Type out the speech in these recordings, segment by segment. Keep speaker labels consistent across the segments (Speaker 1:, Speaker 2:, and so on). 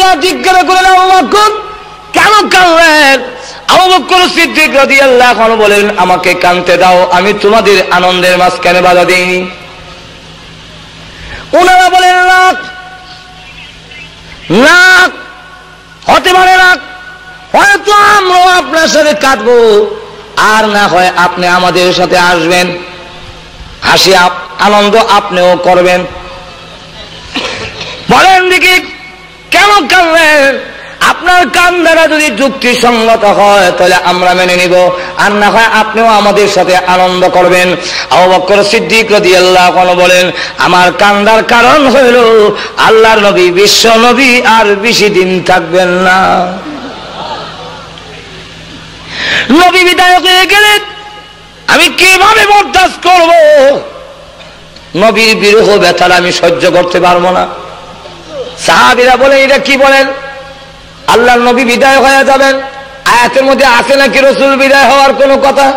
Speaker 1: সাহাবীরা জিজ্ঞাসা করলেন, আবু বকর কেন কাঁদলেন? আবু বকর সিদ্দিক রাদিয়াল্লাহু আনহু বলেন, আমাকে কাঁদতে দাও, আমি তোমাদের আনন্দের মাঝখানে বাধা দেইনি। ওনারা বলেন, না হতে পারে না, হয়তো আমরা আপনার সাথে কাঁদবো, আর না হয় আপনি আমাদের সাথে আসবেন, হাসি আনন্দ আপনিও করবেন। বলেন দেখি কেন কাঁদবেন? আপনার কান্দারা যদি যুক্তিসঙ্গত হয় তাহলে আমরা মেনে নিব, আর না হয় আপনিও আমাদের সাথে আনন্দ করবেন। আবু বকর সিদ্দিক রাদিয়াল্লাহু আনহু বলেন, আমার কান্দার কারণ হইল আল্লাহর নবী বিশ্ব নবী আর বেশি দিন থাকবেন না। নবী বিদায় হয়ে গেলেন, আমি কিভাবে বরদাস্ত করব? নবীর বিরহ ব্যথার আমি সহ্য করতে পারবো না। সাহাবীরা বলেন, এটা কি বলেন? আল্লাহর নবী বিদায় হয়ে যাবেন, আয়াতের মধ্যে আছে নাকি রাসূল বিদায় হওয়ার কোনো কথা?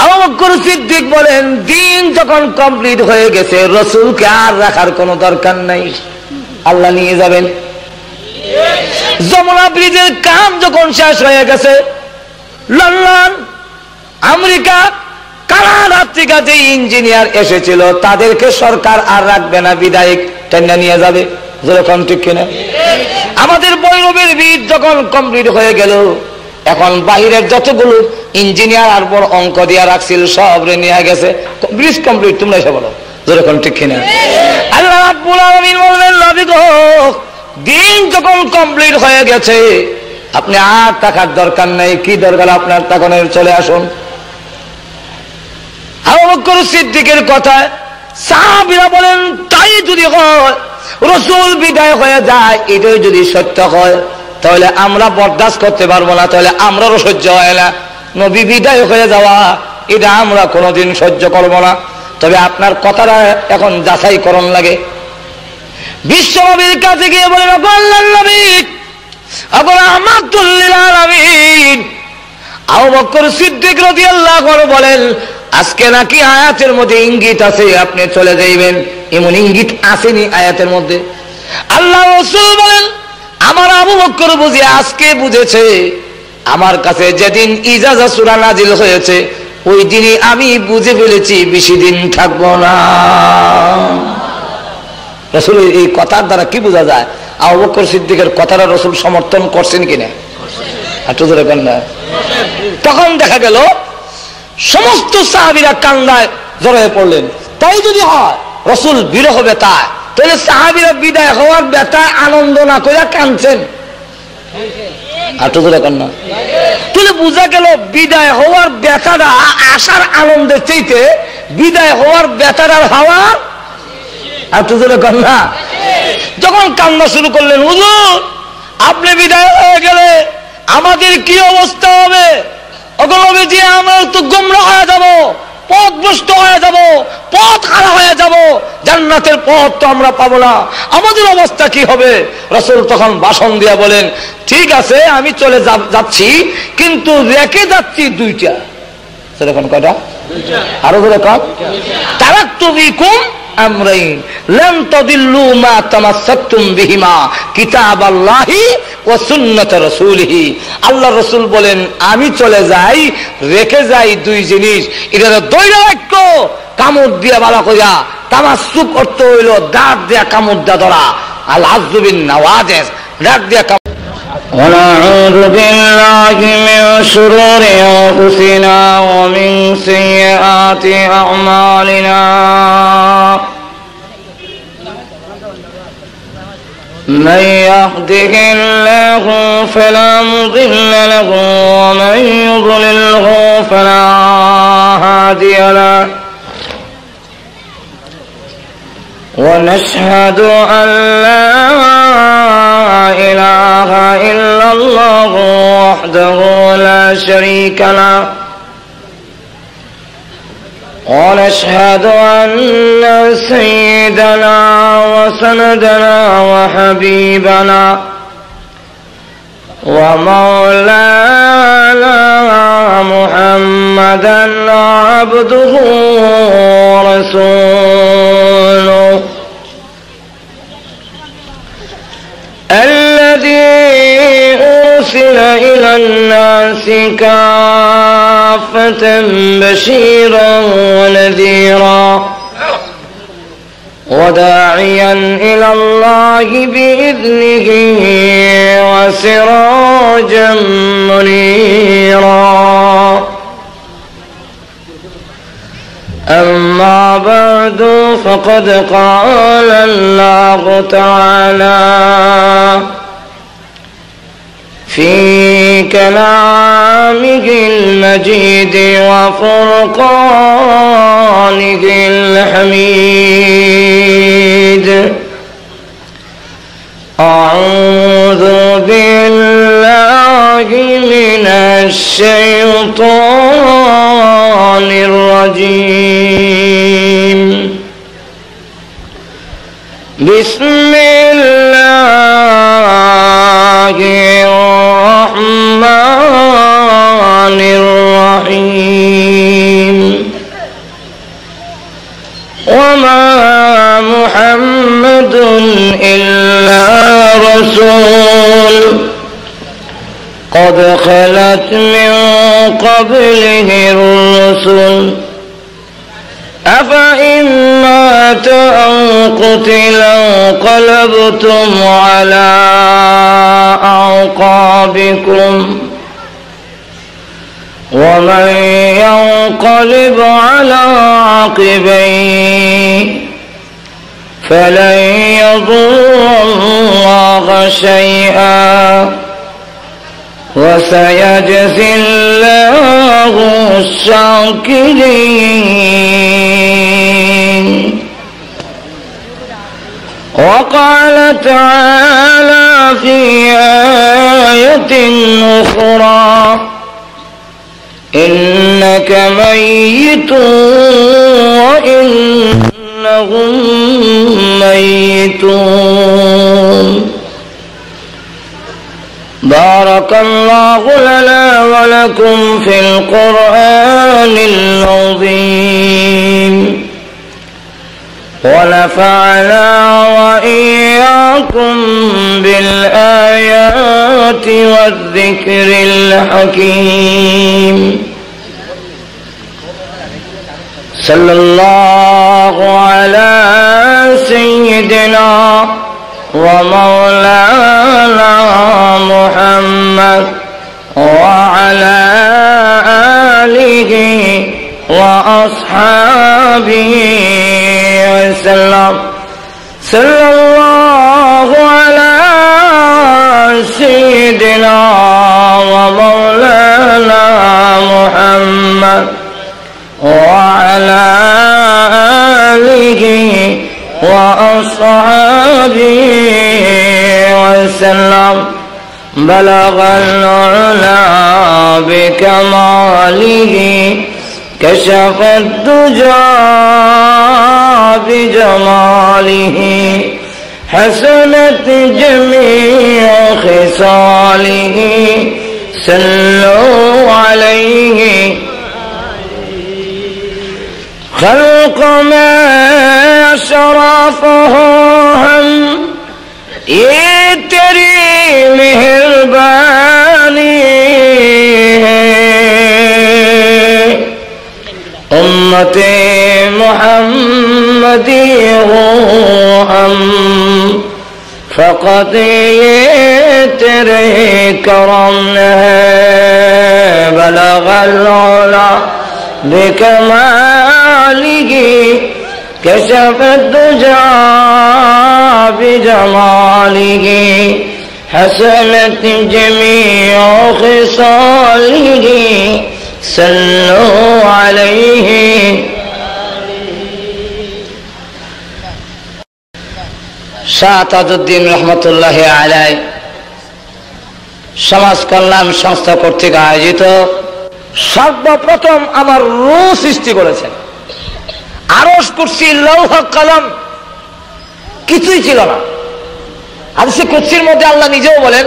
Speaker 1: আবু বকর সিদ্দিক বলেন, দিন যখন কমপ্লিট হয়ে গেছে, রাসূলকে আর রাখার কোনো দরকার নাই, আল্লাহ নিয়ে যাবেন। যমুনা ব্রিজের কাম যখন শেষ হয়ে গেছে, লন্ডন, আমেরিকা, কানাডা থেকে যে ইঞ্জিনিয়ার এসেছিল তাদেরকে সরকার আর রাখবে না, বিদায় টেনে নিয়ে যাবে। যেরকম ঠিক কিনা? আমাদের বৈরবের ব্রিজ যখন কমপ্লিট হয়ে গেল, এখন বাহিরের যতগুলো ইঞ্জিনিয়ার আর বড় অঙ্ক দিয়া রাখছিল সব রে নিয়ে গেছে, ব্রিজ কমপ্লিট। তোমরা এসে বলো যেরকম ঠিক কিনা? আল্লাহ রাব্বুল আলামিন বললেন, নবী গো, দিন যখন কমপ্লিট হয়ে গেছে, আপনি আর টাকার দরকার নাই, কি দরকার আপনার তখনের চলে আসুন। আবু বকর সিদ্দিকের কথা সাহাবীরা বলেন, তাই যদি হয়, রাসূল বিদায় হয়ে যায়, এটাই যদি সত্য হয়, তাহলে আমরা বরদাস্ত করতে পারবো না, তাহলে আমরাও সহ্য হয় না। নবী বিদায় হয়ে যাওয়া এটা আমরা কোনোদিন সহ্য করবো না। তবে আপনার কথাটা এখন যাচাই করণ লাগে। বিশ্ব নবীর কাছে গিয়ে বলেন, আল্লাহর নবী, রাহমাতুল লিল আলামিন। আবু বকর সিদ্দিক রাদিয়াল্লাহু আনহু বলেন, আজকে নাকি আয়াতের মধ্যে ইঙ্গিত আছে আপনি চলে যাইবেন, এমন ইঙ্গিত আসেনি আয়াতের মধ্যে। আল্লাহ রাসূল বলেন, আমার আবু বকর বুঝে আজকে বুঝেছে, আমার কাছে যেদিন ইজাজা সূরা নাজিল হয়েছে ওই দিনই আমি বুঝে ফেলেছি বেশি দিন থাকবো না। রাসূলের এই কথার দ্বারা কি বোঝা যায়? আবু বকর সিদ্দিকের কথাটা রাসূল সমর্থন করছেন কিনা? একটু জোরে বলেন না। তখন দেখা গেল সমস্ত সাহাবীরা কান্দায় জড়িয়ে পড়লেন। তাই যদি হয় রাসূল বিরহ ব্যথায়, তাহলে সাহাবীরা বিদায় হওয়ার ব্যথায় আনন্দ না করে কাঁদছেন। একটু জোরে বলেন না। তাহলে বোঝা গেল বিদায় হওয়ার ব্যথাটা আসার আনন্দের চাইতে বিদায় হওয়ার ব্যথাটার হওয়ার একটু জোরে বলেন না। যখন কান্না শুরু করলেন, হুজুর আপনি বিদায় হয়ে গেলে আমাদের কি অবস্থা হবে? অগলবে আমরা তো গোমরা হয়ে যাব, পথভ্রষ্ট হয়ে যাব, পথ হারা হয়ে যাব, জান্নাতের পথ তো আমরা পাবো না, আমাদের অবস্থা কি হবে? রাসূল তখন ভাষণ দিয়ে বলেন, ঠিক আছে আমি চলে যাচ্ছি, কিন্তু রেখে যাচ্ছি দুইটা। সেরকম কয়টা? আরো বলে কম। তারাক্তু বিকুম আমরাইন লান তাদিল্লু মা তামাসসাকতুম বিহিমা কিতাবাল্লাহি ওয়া সুন্নাত রাসূলিহি। আল্লাহ রাসূল বলেন, আমি চলে যাই, রেখে যাই দুই জিনিস, এটা দৈরা বাক্য, কামড় দিয়া বালা কইরা, তামাসসুক অর্থ হইল দাঁত দিয়া কামড় দিয়া ধরা, আল আযযু বিন নওয়াজিস, দাঁত দিয়া কামড়। ونعوذ بالله من شرور أنفسنا ومن سيئات أعمالنا، من يهده الله فلا مضل له ومن يضلله فلا هادي له، ونشهد أن لا إله إلا الله وحده لا شريك له، ونشهد أن سيدنا وسندنا وحبيبنا ومولانا محمدا عبده ورسوله
Speaker 2: الذي أرسل إلى الناس كافة بشيرا ونذيرا وداعيا إلى الله بإذنه وسراجا منيرا. أما بعد فقد قال الله تعالى في كلامه المجيد وفرقانه الحميد: أعوذ بالله من الشيطان الرجيم. بسم الله الرحمن الرحيم. وما محمد إلا رسول قد خلت من قبله الرسل أفإن مات أو قتل انقلبتم على أعقابكم ومن ينقلب على عقبيه فلن يضر الله شيئا وسيجزي الله الشاكرين. وقال تعالى في آية أخرى: إنك ميت وإنهم ميتون. بارك الله لنا ولكم في القرآن العظيم ونفعنا وإياكم بالآيات والذكر الحكيم. صلى الله على سيدنا ومولانا محمد وعلى آله وأصحابه وسلم. صلى الله على سيدنا ومولانا محمد وعلى آله وأصحابه وسلم. بلغ العلا بكماله كشف الدجى بجماله حسنت جميع خصاله. صلوا عليه خلق ما شرفه هم یہ تیری مہربانی ہے. امت محمدی ہو ہم فقط یہ تیرے کرم ہے. بلغ العلا بكماله كشف الدجى بجماله حسنت جميع خصاله. صلوا عليه. শাহ তাজউদ্দিন রহমতুল্লাহ আলাইহি সমাজ কল্যাণ সংস্থা কর্তৃক আয়োজিত সর্বপ্রথম আমার রূহ সৃষ্টি করেছেন। আরশ কুরসি লৌহ কলম কিছুই ছিল না। হাদিসে কুরসির মধ্যে আল্লাহ নিজেও বলেন,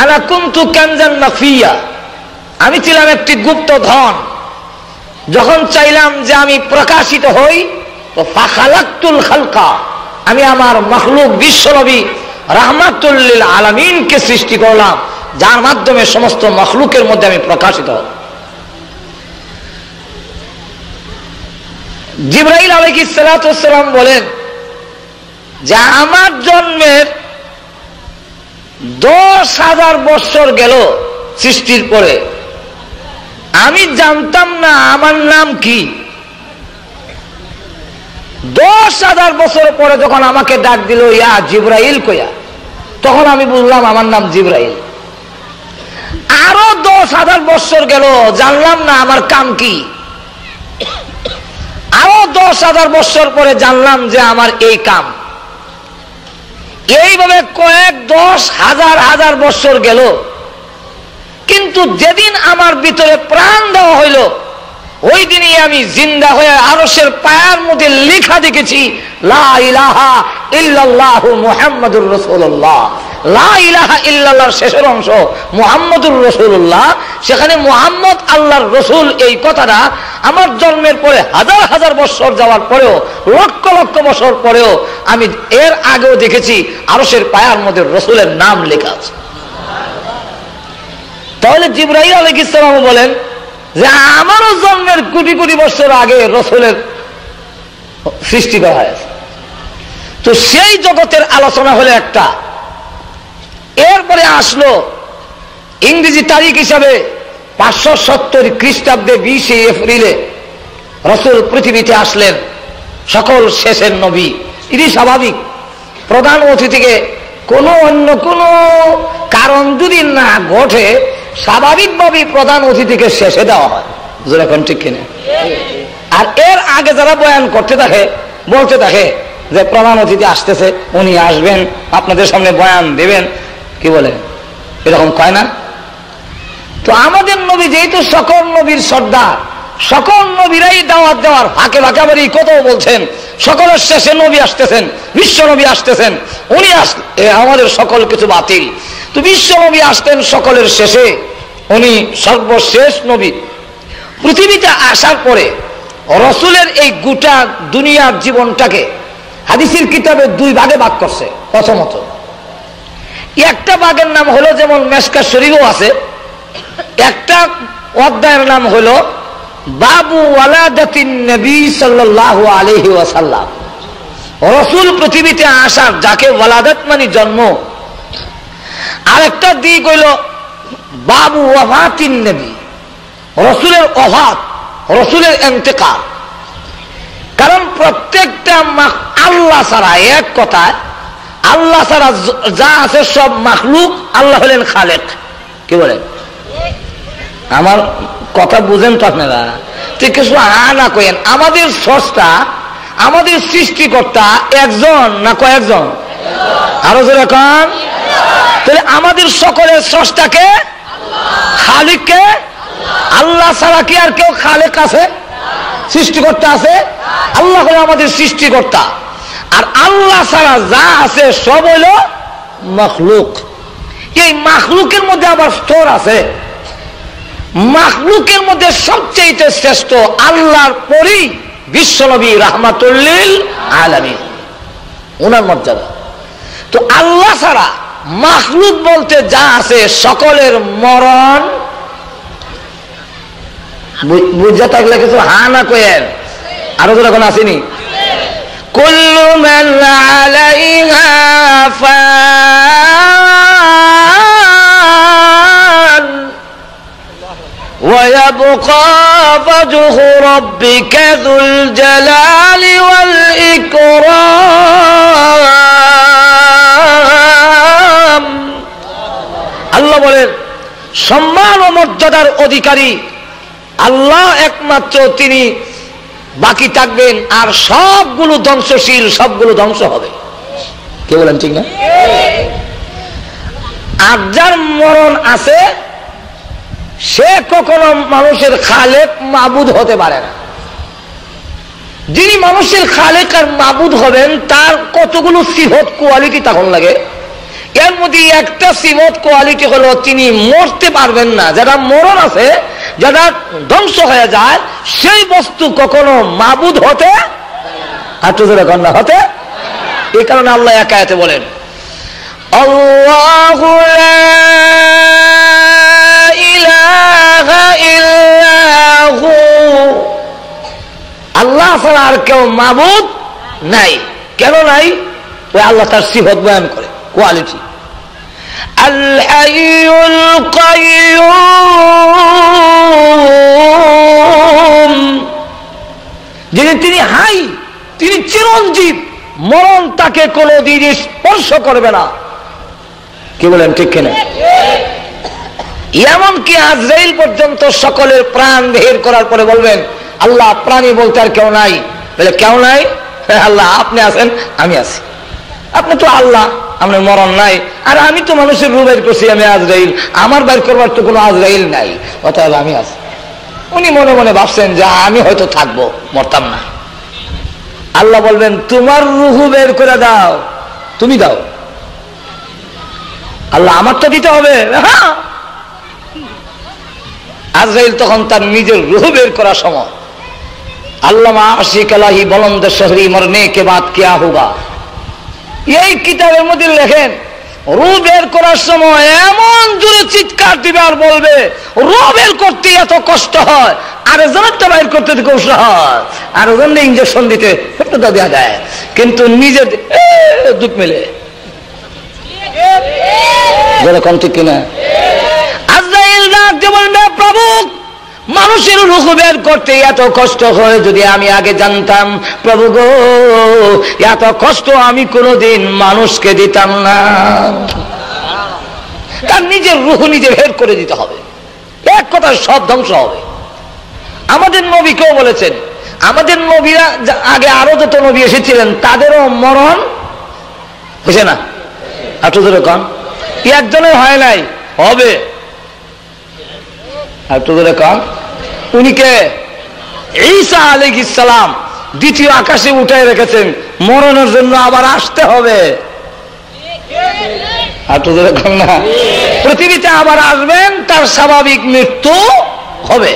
Speaker 2: আনা কুনতু কানজান মাখফিয়া, আমি ছিলাম একটি গুপ্ত ধন। যখন চাইলাম যে আমি প্রকাশিত হই, তো ফাখালাকতুল খালকা, আমি আমার মখলুক বিশ্বনবী রাহমাতুল লিল আলামিনকে সৃষ্টি করলাম, যার মাধ্যমে সমস্ত মখলুকের মধ্যে আমি প্রকাশিত হব। জিবরাইল আলাইহিস সালাতু ওয়াস সালাম বলেন যে আমার জন্মের 10,000 বছর গেল সৃষ্টির পরে, আমি জানতাম না আমার নাম কি। 10,000 বছর পরে যখন আমাকে ডাক দিল ইয়া জিবরাইল কইয়া, তখন আমি বুঝলাম আমার নাম জিবরাইল। আরো 10,000 বছর গেল, জানলাম না আমার কাম কি। আরো 10,000 বছর পরে জানলাম যে আমার এই কাম। এইভাবে কয়েক 10,000 বছর গেল, কিন্তু যেদিন আমার ভিতরে প্রাণ দেওয়া হইল, ওই দিনই আমি জিন্দা হয়ে আরশের পায়ের মধ্যে লেখা দেখেছি লা ইলাহা ইল্লাল্লাহু মুহাম্মাদুর রাসূলুল্লাহ। লা ইলাহা ইল্লাল্লাহর শেষের অংশ মুহাম্মাদুর রাসূলুল্লাহ, সেখানে মুহাম্মদ আল্লাহর রসুল, এই কথাটা আমার জন্মের পরে হাজার হাজার বছর যাওয়ার পরেও, লক্ষ লক্ষ বছর পরেও আমি এর আগেও দেখেছি আরশের পায়ের মধ্যে রসুলের নাম লেখা আছে। তাহলে জিবরাইল আলাইহিস সালাম বলেন যে আমারও জন্মের কোটি কোটি বছর আগে রসুলের সৃষ্টি করা হয়েছে। তো সেই জগতের আলোচনা হলো একটা। এরপরে আসলো ইংরেজি তারিখ হিসাবে 570 খ্রিস্টাব্দে 20 এপ্রিলে রসুল পৃথিবীতে আসলেন, সকল শেষের নবী। এটি স্বাভাবিক। প্রধান অতিথিকে কোনো অন্য কোনো কারণ যদি না ঘটে, স্বাভাবিকভাবে প্রধান অতিথিকে শেষে দেওয়া হয়। এখন ঠিক কিনা? আর এর আগে যারা বয়ান করতে থাকে, বলতে থাকে যে প্রধান অতিথি আসতেছে, উনি আসবেন, আপনাদের সামনে বয়ান দেবেন, কি বলে এরকম কয় না? তো আমাদের নবী যেহেতু সকল নবীর সর্দার, সকল নবীরাই দাওয়াত দেওয়ার ফাঁকে ফাঁকে আবার এই কথাও বলছেন সকলের শেষে নবী আসতেছেন, বিশ্ব নবী আসতেছেন, উনি আমাদের সকল কিছু বাতিল। তো বিশ্ব নবী আসতেন সকলের শেষে, উনি সর্বশেষ নবী। পৃথিবীতে আসার পরে রসুলের এই গোটা দুনিয়ার জীবনটাকে হাদিসের কিতাবে 2 ভাগে ভাগ করছে। প্রথমত একটা ভাগের নাম হলো, যেমন মেশকা শরীফও আছে, একটা অধ্যায়ের নাম হলো বাবু ওয়ালাদাতিন নবী সাল্লাল্লাহু আলাইহি ওয়াসাল্লাম। রসুল পৃথিবীতে আসার, যাকে ওয়ালাদাত মানে জন্ম। আরেকটা দিক হইল বাবু ওয়াফাতিন নবী, রসুলের ওফাত, রসুলের ইন্তেকাল। কারণ প্রত্যেকটা আল্লাহ ছাড়া, এক কথায় আল্লাহ ছাড়া যা আছে সব মাখলুক, আল্লাহ হলেন খালেক। কি বলেন? আমার কথা বুঝেন তো আপনারা? ঠিক কিছু না কইেন। আমাদের স্রষ্টা, আমাদের সৃষ্টিকর্তা একজন না কয়েকজন? আরো জোরে কন। তাহলে আমাদের সকলের স্রষ্টাকে, খালিককে, আল্লাহ ছাড়া কি আর কেউ খালেক আছে? সৃষ্টিকর্তা আছে? আল্লাহ হলো আমাদের সৃষ্টিকর্তা। আর আল্লাহ ছাড়া যা আছে সব হইল মাখলুক। এই মাখলুকের মধ্যে আবার স্তর আছে। মাখলুকের মধ্যে সবচেয়ে শ্রেষ্ঠ আল্লাহর পরই বিশ্বনবী রাহমাতুল লিল আলামিন, ওনার মর্যাদা। তো আল্লাহ ছাড়া মাখলুক বলতে যা আছে সকলের মরণ। বুঝা থাকলে কিছু হা না কয়েন, আরো তো এখন আসেনি। কুল্লু মান আলাইহা ফান ওয়া ইয়াবকা ওয়াজহু রাব্বিকা যুল জালালি ওয়াল ইকরাম। আল্লাহ বলেন সম্মান ও মর্যাদার অধিকারী আল্লাহ একমাত্র, তিনি বাকি থাকবেন, আর সবগুলো ধ্বংসশীল, সবগুলো ধ্বংস হবে। কে বলেন ঠিক না? আর যার মরণ আছে সে কখনো মানুষের খালেক মাবুদ হতে পারে না। যিনি মানুষের খালেক আর মাবুদ হবেন, তার কতগুলো সিফত কোয়ালিটি তখন লাগে। এর মধ্যে একটা সিফত কোয়ালিটি হলো তিনি মরতে পারবেন না। যারা মরণ আছে, যারা ধ্বংস হয়ে যায়, সেই বস্তু কখনো মাবুদ হতে হতে। এই কারণে আল্লাহ এক আয়াতে বলেন আল্লাহু লা ইলাহা ইল্লাহু, আল্লাহ ছাড়া আর কেউ মাবুদ নাই। কেন নাই? ওই আল্লাহ তার সিফত বয়ান করে, কোয়ালিটি। আল হাইয়ুল কাইয়ুম, যিনি তিনি হাই, তিনি চিরঞ্জীব, মরণ তাকে কোনদিন স্পর্শ করবে না। কি বলেন, ঠিক কিনা? এমনকি আজরাইল পর্যন্ত সকলের প্রাণ বের করার পরে বলবেন, আল্লাহ প্রাণী বলতে আর কেউ নাই। বলে কেউ নাই? আল্লাহ আপনি আছেন, আমি আছি। আপনি তো আল্লাহ, আপনার মরণ নাই, আর আমি তো মানুষের রূপ বের করছি, আমি আজরাইল, আমার বের করবার তো কোনো আজরাইল নাই, অতএব আমি আছি। উনি মনে মনে ভাবছেন যে আমি হয়তো থাকবো, মরতাম না। আল্লাহ বলবেন, তোমার রুহু বের করে দাও। তুমি দাও। আল্লাহ, আমার তো দিতে হবে। হ্যাঁ। আজরাইল তখন তার নিজের রুহু বের করার সময়, আল্লামা আশিক আলাহি বলন্দ শহরি মরনে কে বাদ কিয়া হোগা, এই কিতাবের মধ্যে লেখেন, রু বের করার সময় এমন জোরে চিৎকার দিবে আর বলবে, রু বের করতে এত কষ্ট হয়, আর একজনেরটা বাইর করতে খুব সহজ, আর ওজনে ইঞ্জেকশন দিতে একটু দেওয়া যায়, কিন্তু নিজে দুঃখ মেলে। যেরকম ঠিক কিনা? আজরাইল ডাক দিয়ে বলবে, প্রভু মানুষের রূহ বের করতে এত কষ্ট হয়, যদি আমি আগে জানতাম প্রভু গো, এত কষ্ট আমি কোনোদিন মানুষকে দিতাম না। তার নিজের রূহ নিজে বের করে দিতে হবে, এক কথা সব ধ্বংস হবে। আমাদের নবীকেও বলেছেন, আমাদের নবীরা আগে আরো যত নবী এসেছিলেন তাদেরও মরণ হয়েছে না? একটু ধরে কন, একজনের হয় নাই, হবে। একটু ধরে কন, উনিকে ঈসা আলাইহিস সালাম দ্বিতীয় আকাশে উঠায় রেখেছেন, মরণের জন্য আবার আসতে হবে। একটু ধরে কন না, পৃথিবীতে আবার আসবেন, তার স্বাভাবিক মৃত্যু হবে।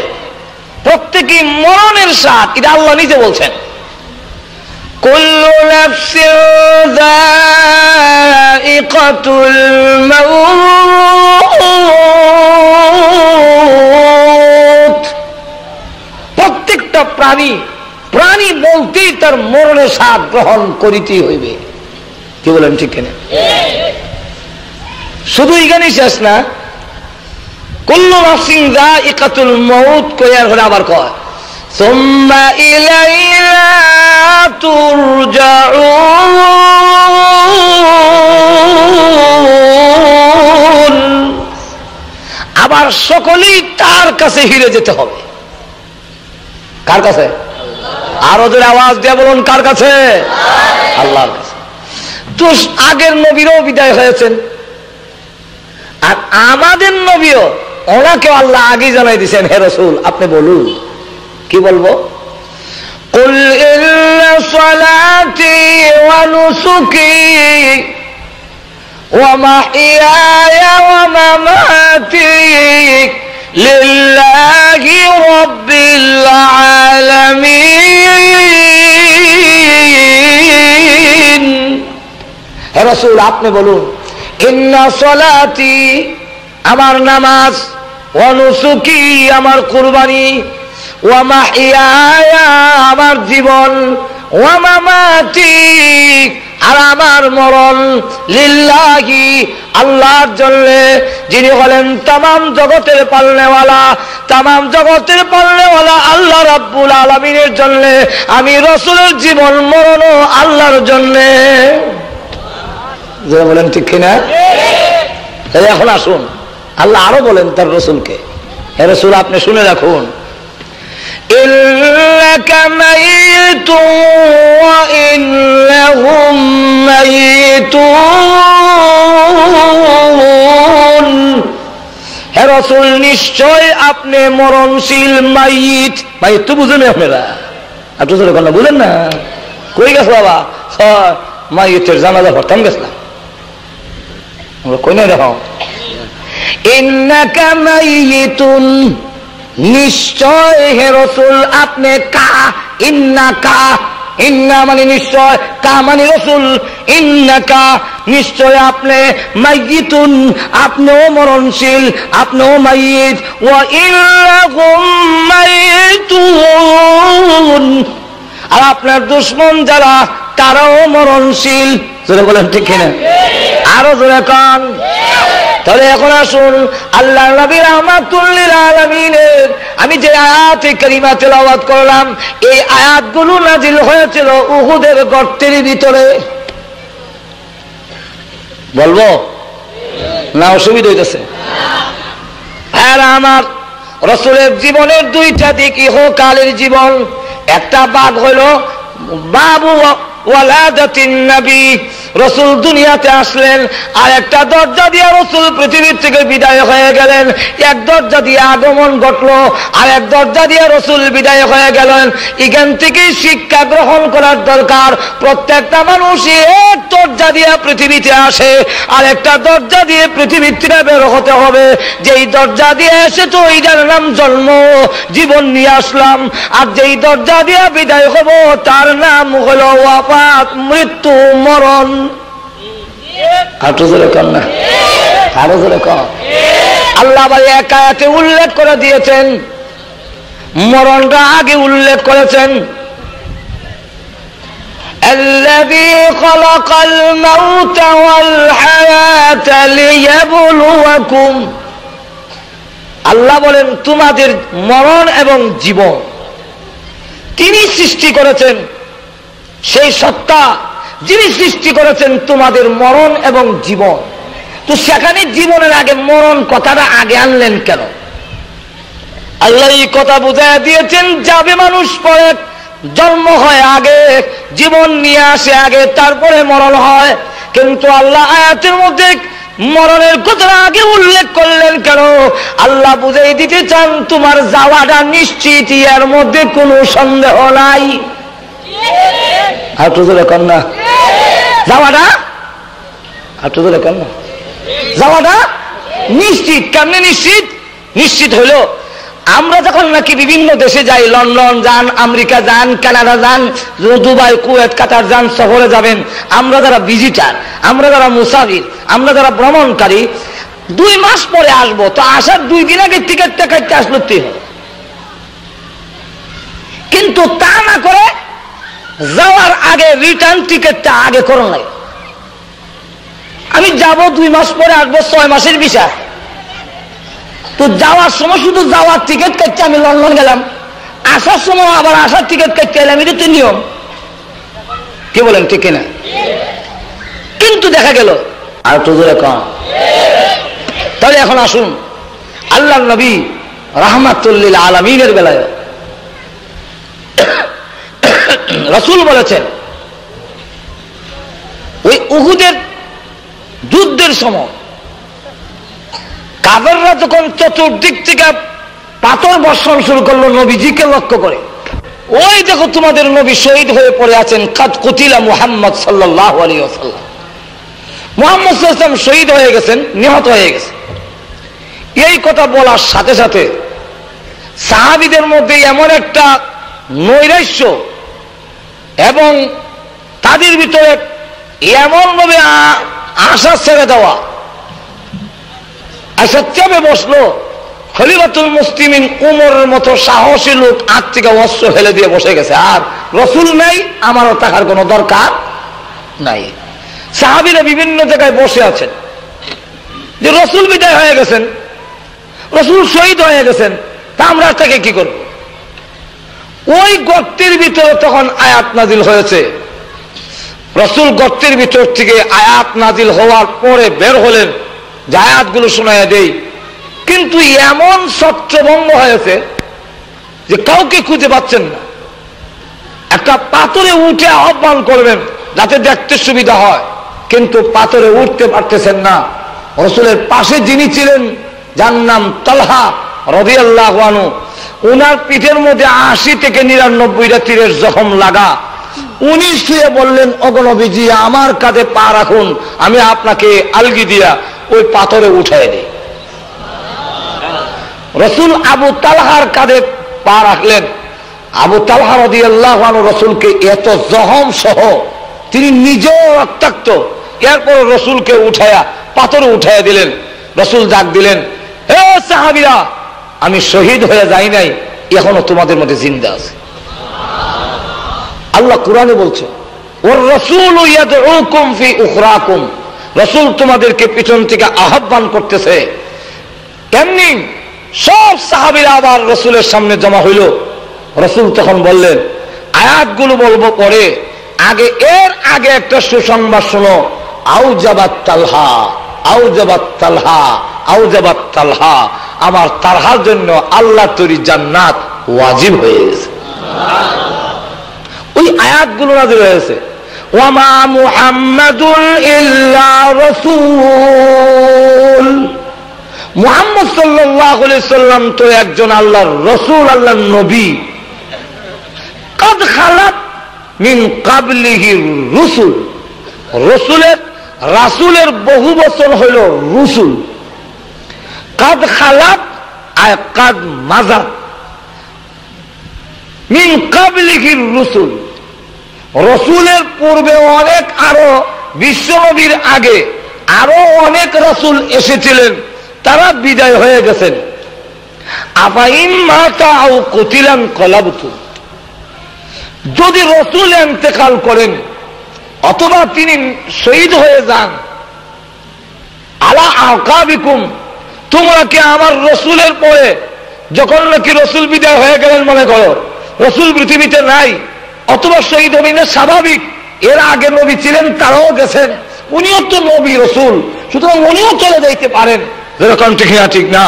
Speaker 2: প্রত্যেকেই মরণের স্বাদ, এটা আল্লাহ নিজে বলছেন, কুল্লু নাফসিন যায়িকাতুল মাউত, প্রত্যেকটা প্রাণী বলতেই তার মরণের স্বাদ গ্রহণ করিতেই হইবে। কি বলেন, ঠিক কিনা? শুধু এখানেই শেষ না, কুল্লু নাফসিন যায়িকাতুল মাউত কয়ার হলে আবার কয় সুম্মা ইলাইনা তুরজাউন, আবার সকলেই তার কাছে ফিরে যেতে হবে। কার কাছে? আরো জোরে আওয়াজ দিয়ে বলুন, কার কাছে? আল্লাহর কাছে। তো আগের নবীরও বিদায় হয়েছেন, আর আমাদের নবীও, ওনাকেও আল্লাহ আগে জানাই দিয়েছেন, হে রাসূল আপনি বলুন। কি বলবো? কুল ইন্না সালাতি ওয়া নুসুকি ওয়া মাহইয়ায়া ওয়া মামাতি লিল্লাহি রাব্বিল আলামিন। হে রাসূল আপনি বলুন, ইন্না সালাতি আমার নামাজ, ওয়া নুসুকি আমার কুরবানি, ওয়া মাহইয়ায়া আমার জীবন, ওয়া মামাতি আর আমার মরণ, লিল্লাহি আল্লাহর জন্য, যিনি হলেন তামাম জগতের পালনেওয়ালা, তামাম জগতের পালনেওয়ালা আল্লাহ রাব্বুল আলামিনের জন্য আমি রাসূলের জীবন মরণও আল্লাহর জন্য। যারা বলেন ঠিক কিনা? এখন আসুন, আল্লাহ আরো বলেন তার রাসূলকে, হে রাসূল আপনি শুনে রাখুন, ইন্নাকা মাইতুন ওয়া ইন্নাহুম মাইতুন। হে রাসূল নিশ্চয় আপনি মরণশীল, মাইত। মাইত তো বুঝেন আপনারা? আপনি তো কথা বুঝেন না? কই গেছ বাবা? মাইতের জানাজা পড়তাম গেছিলাম আমরা, কই না দেখো। ইন্নাকা মাইতুন, নিশ্চয় হে রাসূল আপনি, কা ইন্নাকা, ইন্না মানে নিশ্চয়, কা মানে রাসূল, ইন্নাকা নিশ্চয় আপনি মাইয়িতুন, আপনিও মরণশীল, আপনিও মাইয়িত। ওয়া ইন্নাকুম মাইয়িতুন, আর আপনার দুশমন যারা তারাও মরণশীল। জোরে বলেন ঠিক কিনা? আরো জোরে কান। তাহলে এখন আসুন আল্লাহর নবী রাহমাতুল লিল আলামিনের আমি যে আয়াতে কারিমা তেলাওয়াত করলাম, এই আয়াতগুলো নাজিল হয়েছিল উহুদের গর্তের ভিতরে। বলবো না অসুবিধা হইতেছে? আর আমার রাসূলের জীবনের দুইটা দিক, ইহকালের জীবন। একটা ভাগ হলো বাবু ওয়ালাদাতিন নবী, রাসূল দুনিয়াতে আসলেন, আর একটা দরজা দিয়ে রাসূল পৃথিবীর থেকে বিদায় হয়ে গেলেন। এক দরজা দিয়ে আগমন ঘটলো, আর এক দরজা দিয়ে রাসূল বিদায় হয়ে গেলেন। এখান থেকে শিক্ষা গ্রহণ করার দরকার। প্রত্যেকটা মানুষই এক দরজা দিয়ে পৃথিবীতে আসে, আর একটা দরজা দিয়ে পৃথিবীর থেকে বের হতে হবে। যেই দরজা দিয়ে এসে তো এইটার নাম জন্ম, জীবন নিয়ে আসলাম। আর যেই দরজা দিয়ে বিদায় হব তার নাম হলো ওয়াফাত, মৃত্যু, মরণ। আল্লাহ এক আয়াতে উল্লেখ করে দিয়েছেন, মরণটা আগে উল্লেখ করেছেন। الذي خلق الموت والحياة ليبلوكم, আল্লাহ বলেন তোমাদের মরণ এবং জীবন তিনি সৃষ্টি করেছেন। সেই সত্তা যিনি সৃষ্টি করেছেন তোমাদের মরণ এবং জীবন, তো সেখানে জীবনের আগে মরণ কথাটা আগে আনলেন কেন? আল্লাহ এই কথা বুঝাইয়া দিয়েছেন, যাবে মানুষ পরে, জন্ম হয় আগে, জীবন নিয়ে আসে আগে, তারপরে মরণ হয়। কিন্তু আল্লাহ আয়াতের মধ্যে মরণের কথা আগে উল্লেখ করলেন কেন? আল্লাহ বুঝাই দিতে চান তোমার যাওয়াটা নিশ্চিত, এর মধ্যে কোনো সন্দেহ নাই। কন্যা যাওয়াটা, যাওয়াটা নিশ্চিত। কেমনে নিশ্চিত? নিশ্চিত হলো আমরা যখন নাকি বিভিন্ন দেশে যাই, লন্ডন যান, আমেরিকা যান, কানাডা যান, দুবাই, কুয়েত, কাতার যান, শহরে যাবেন, আমরা যারা ভিজিটার, আমরা যারা মুসাফির, আমরা যারা ভ্রমণকারী, 2 মাস পরে আসবো, তো আসার 2 দিন আগে টিকিটটা কাটতে আসলতেই হবে। কিন্তু তা না করে যাওয়ার আগে রিটার্ন টিকিটটা আগে করুন লাগে। আমি যাব 2 মাস পরে আসবো, 6 মাসের ভিসা। তো যাওয়ার সময় শুধু যাওয়ার টিকিট কাটতে আমি লন্ডন গেলাম, আসার সময় আবার আসার টিকিট কাটতে এলাম, এটা তো নিয়ম। কি বলেন ঠিক কিনা? কিন্তু দেখা গেল আর তো জোরে কম। তাহলে এখন আসুন আল্লাহর নবী রাহমাতুল লিল আলামিনের বেলায় রাসূল বলেছেন, ওই উহুদের যুদ্ধের সময় কাফেররা যখন চতুর্দিক থেকে পাথর বর্ষণ শুরু করলো নবীজিকে লক্ষ্য করে, ওই দেখো তোমাদের নবী শহীদ হয়ে পড়ে আছেন, কাদ কুতিলা মুহাম্মদ সাল্লাল্লাহু আলাইহি ওয়াসাল্লাম, মুহাম্মদ সাল্লাল্লাহু আলাইহি ওয়াসাল্লাম শহীদ হয়ে গেছেন, নিহত হয়ে গেছেন। এই কথা বলার সাথে সাথে সাহাবীদের মধ্যে এমন একটা নৈরাশ্য এবং তাদের ভিতরে এমন ভাবে আশা ছেড়ে দেওয়া, আশা চেপে বসলো। খলিফাতুল মুসলিমিন উমরের মতো সাহসী লোক হাত থেকে অস্ত্র ফেলে দিয়ে বসে গেছে, আর রাসূল নাই, আমারও থাকার কোনো দরকার নাই। সাহাবীরা বিভিন্ন জায়গায় বসে আছেন যে রাসূল বিদায় হয়ে গেছেন, রাসূল শহীদ হয়ে গেছেন, তা আমরা তাকে কি করব? ওই গর্তের ভিতরে তখন আয়াত নাজিল হয়েছে। রাসূল গর্তের ভিতর থেকে আয়াত নাজিল হওয়ার পরে বের হলেন, যে আয়াতগুলো শোনায়া দেই। কিন্তু এমন ছত্রভঙ্গ হয়েছে যে কাউকে খুঁজে পাচ্ছেন না। একটা পাথরে উঠে আহ্বান করবেন যাতে দেখতে সুবিধা হয়, কিন্তু পাথরে উঠতে পারতেছেন না। রাসূলের পাশে যিনি ছিলেন, যার নাম তালহা রাদিয়াল্লাহু আনহু, উনার পিঠের মধ্যে 80 থেকে 99টা তীরের জখম লাগা। উনি শুয়ে বললেন, ওগো নবীজি, আমার কাঁধে পা রাখুন, আমি আপনাকে আলগি দিয়া ওই পাথরে উঠাই দিই। রাসূল আবু তালহার কাঁধে পা রাখলেন। আবু তালহা রাদিয়াল্লাহু আনহু রাসূলকে এত জখম সহ, তিনি নিজেও রক্তাক্ত,
Speaker 1: এরপর রসুলকে উঠায়া পাথরে উঠাইয়া দিলেন। রসুল ডাক দিলেন, হে সাহাবীরা, আমি শহীদ হয়ে যাই নাই, এখনো তোমাদের মধ্যে জিন্দা আছে। আল্লাহ কুরআনে বলছে, ওর রাসূল ইয়াদউকুম ফি উখরাকুম, রসুল তোমাদেরকে পিছন থেকে আহ্বান করতেছে। কেমনি সব সাহাবীরা আবার রসুলের সামনে জমা হইল। রসুল তখন বললেন, আয়াতগুলো বলবো পরে, এর আগে একটা সুসংবাদ শোনো। আউজাবাত তালহা, আউজাবাত তালহা, আউজাবাত তালহা, আমার তালহার জন্য আল্লাহ তৈরি জান্নাত ওয়াজিব হয়ে গেছে। ওই আয়াতগুলো নাযিল হয়েছে। ওয়ামা মুহাম্মাদুন ইল্লা রাসূল, মুহাম্মদ সাল্লাল্লাহু আলাইহি সাল্লাম তো একজন আল্লাহর রাসূল, আল্লাহর নবী। কাদ খালাত মিন ক্বাবলিহি রুসুল, রাসূলের বহু বচন হইল রুসুল। কাদ খালাত আর কাদ মাজাত মিন ক্বাবলিহি রুসুল, রসুলের পূর্বে অনেক, আরো বিশ্বনবীর আগে আরো অনেক রাসূল এসেছিলেন, তারা বিদায় হয়ে গেছেন। আফাইন মাতা আও কুতিলান কলাবতু, যদি রসুল ইন্তেকাল করেন অথবা তিনি শহীদ হয়ে যান, আলা আকাবিকুম, তোমরা কি আমার রসুলের পরে, যখন নাকি রসুল বিদায় হয়ে গেলেন, মনে করো রসুল পৃথিবীতে নাই অথবা শহীদ হবেন, স্বাভাবিক, এর আগে নবী ছিলেন, তারাও গেছেন, উনিও তো নবী রসুল, সুতরাং উনিও চলে যাইতে পারেন, যেরকম ঠিক না ঠিক না?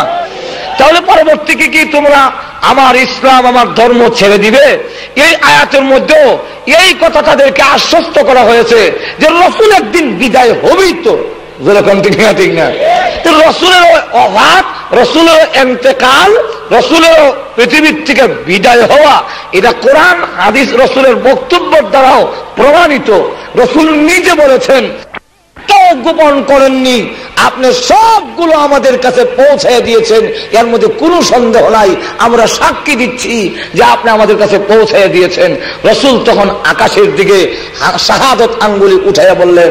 Speaker 1: তাহলে পরবর্তী কি তোমরা আমার ইসলাম, আমার ধর্ম ছেড়ে দিবে? এই আয়াতের মধ্যেও এই কথা তাদেরকে আশ্বস্ত করা হয়েছে যে রসুল একদিন বিদায় হবেই তো, যেরকম ঠিক না ঠিক না? রসুলের অভাব, রসুলের ইন্তেকাল, রসুলের পৃথিবীর থেকে বিদায় হওয়া, এটা কোরআন হাদিস রসুলের বক্তব্যের দ্বারাও প্রমাণিত। রসুল নিজে বলেছেন, গোপন করেননি, আপনি সবগুলো আমাদের কাছে পৌঁছে দিয়েছেন, এর মধ্যে কোনো সন্দেহ নাই, আমরা সাক্ষী দিচ্ছি যে আপনি আমাদের কাছে পৌঁছে দিয়েছেন। রসুল তখন আকাশের দিকে শাহাদত আঙ্গুলি উঠাইয়া বললেন,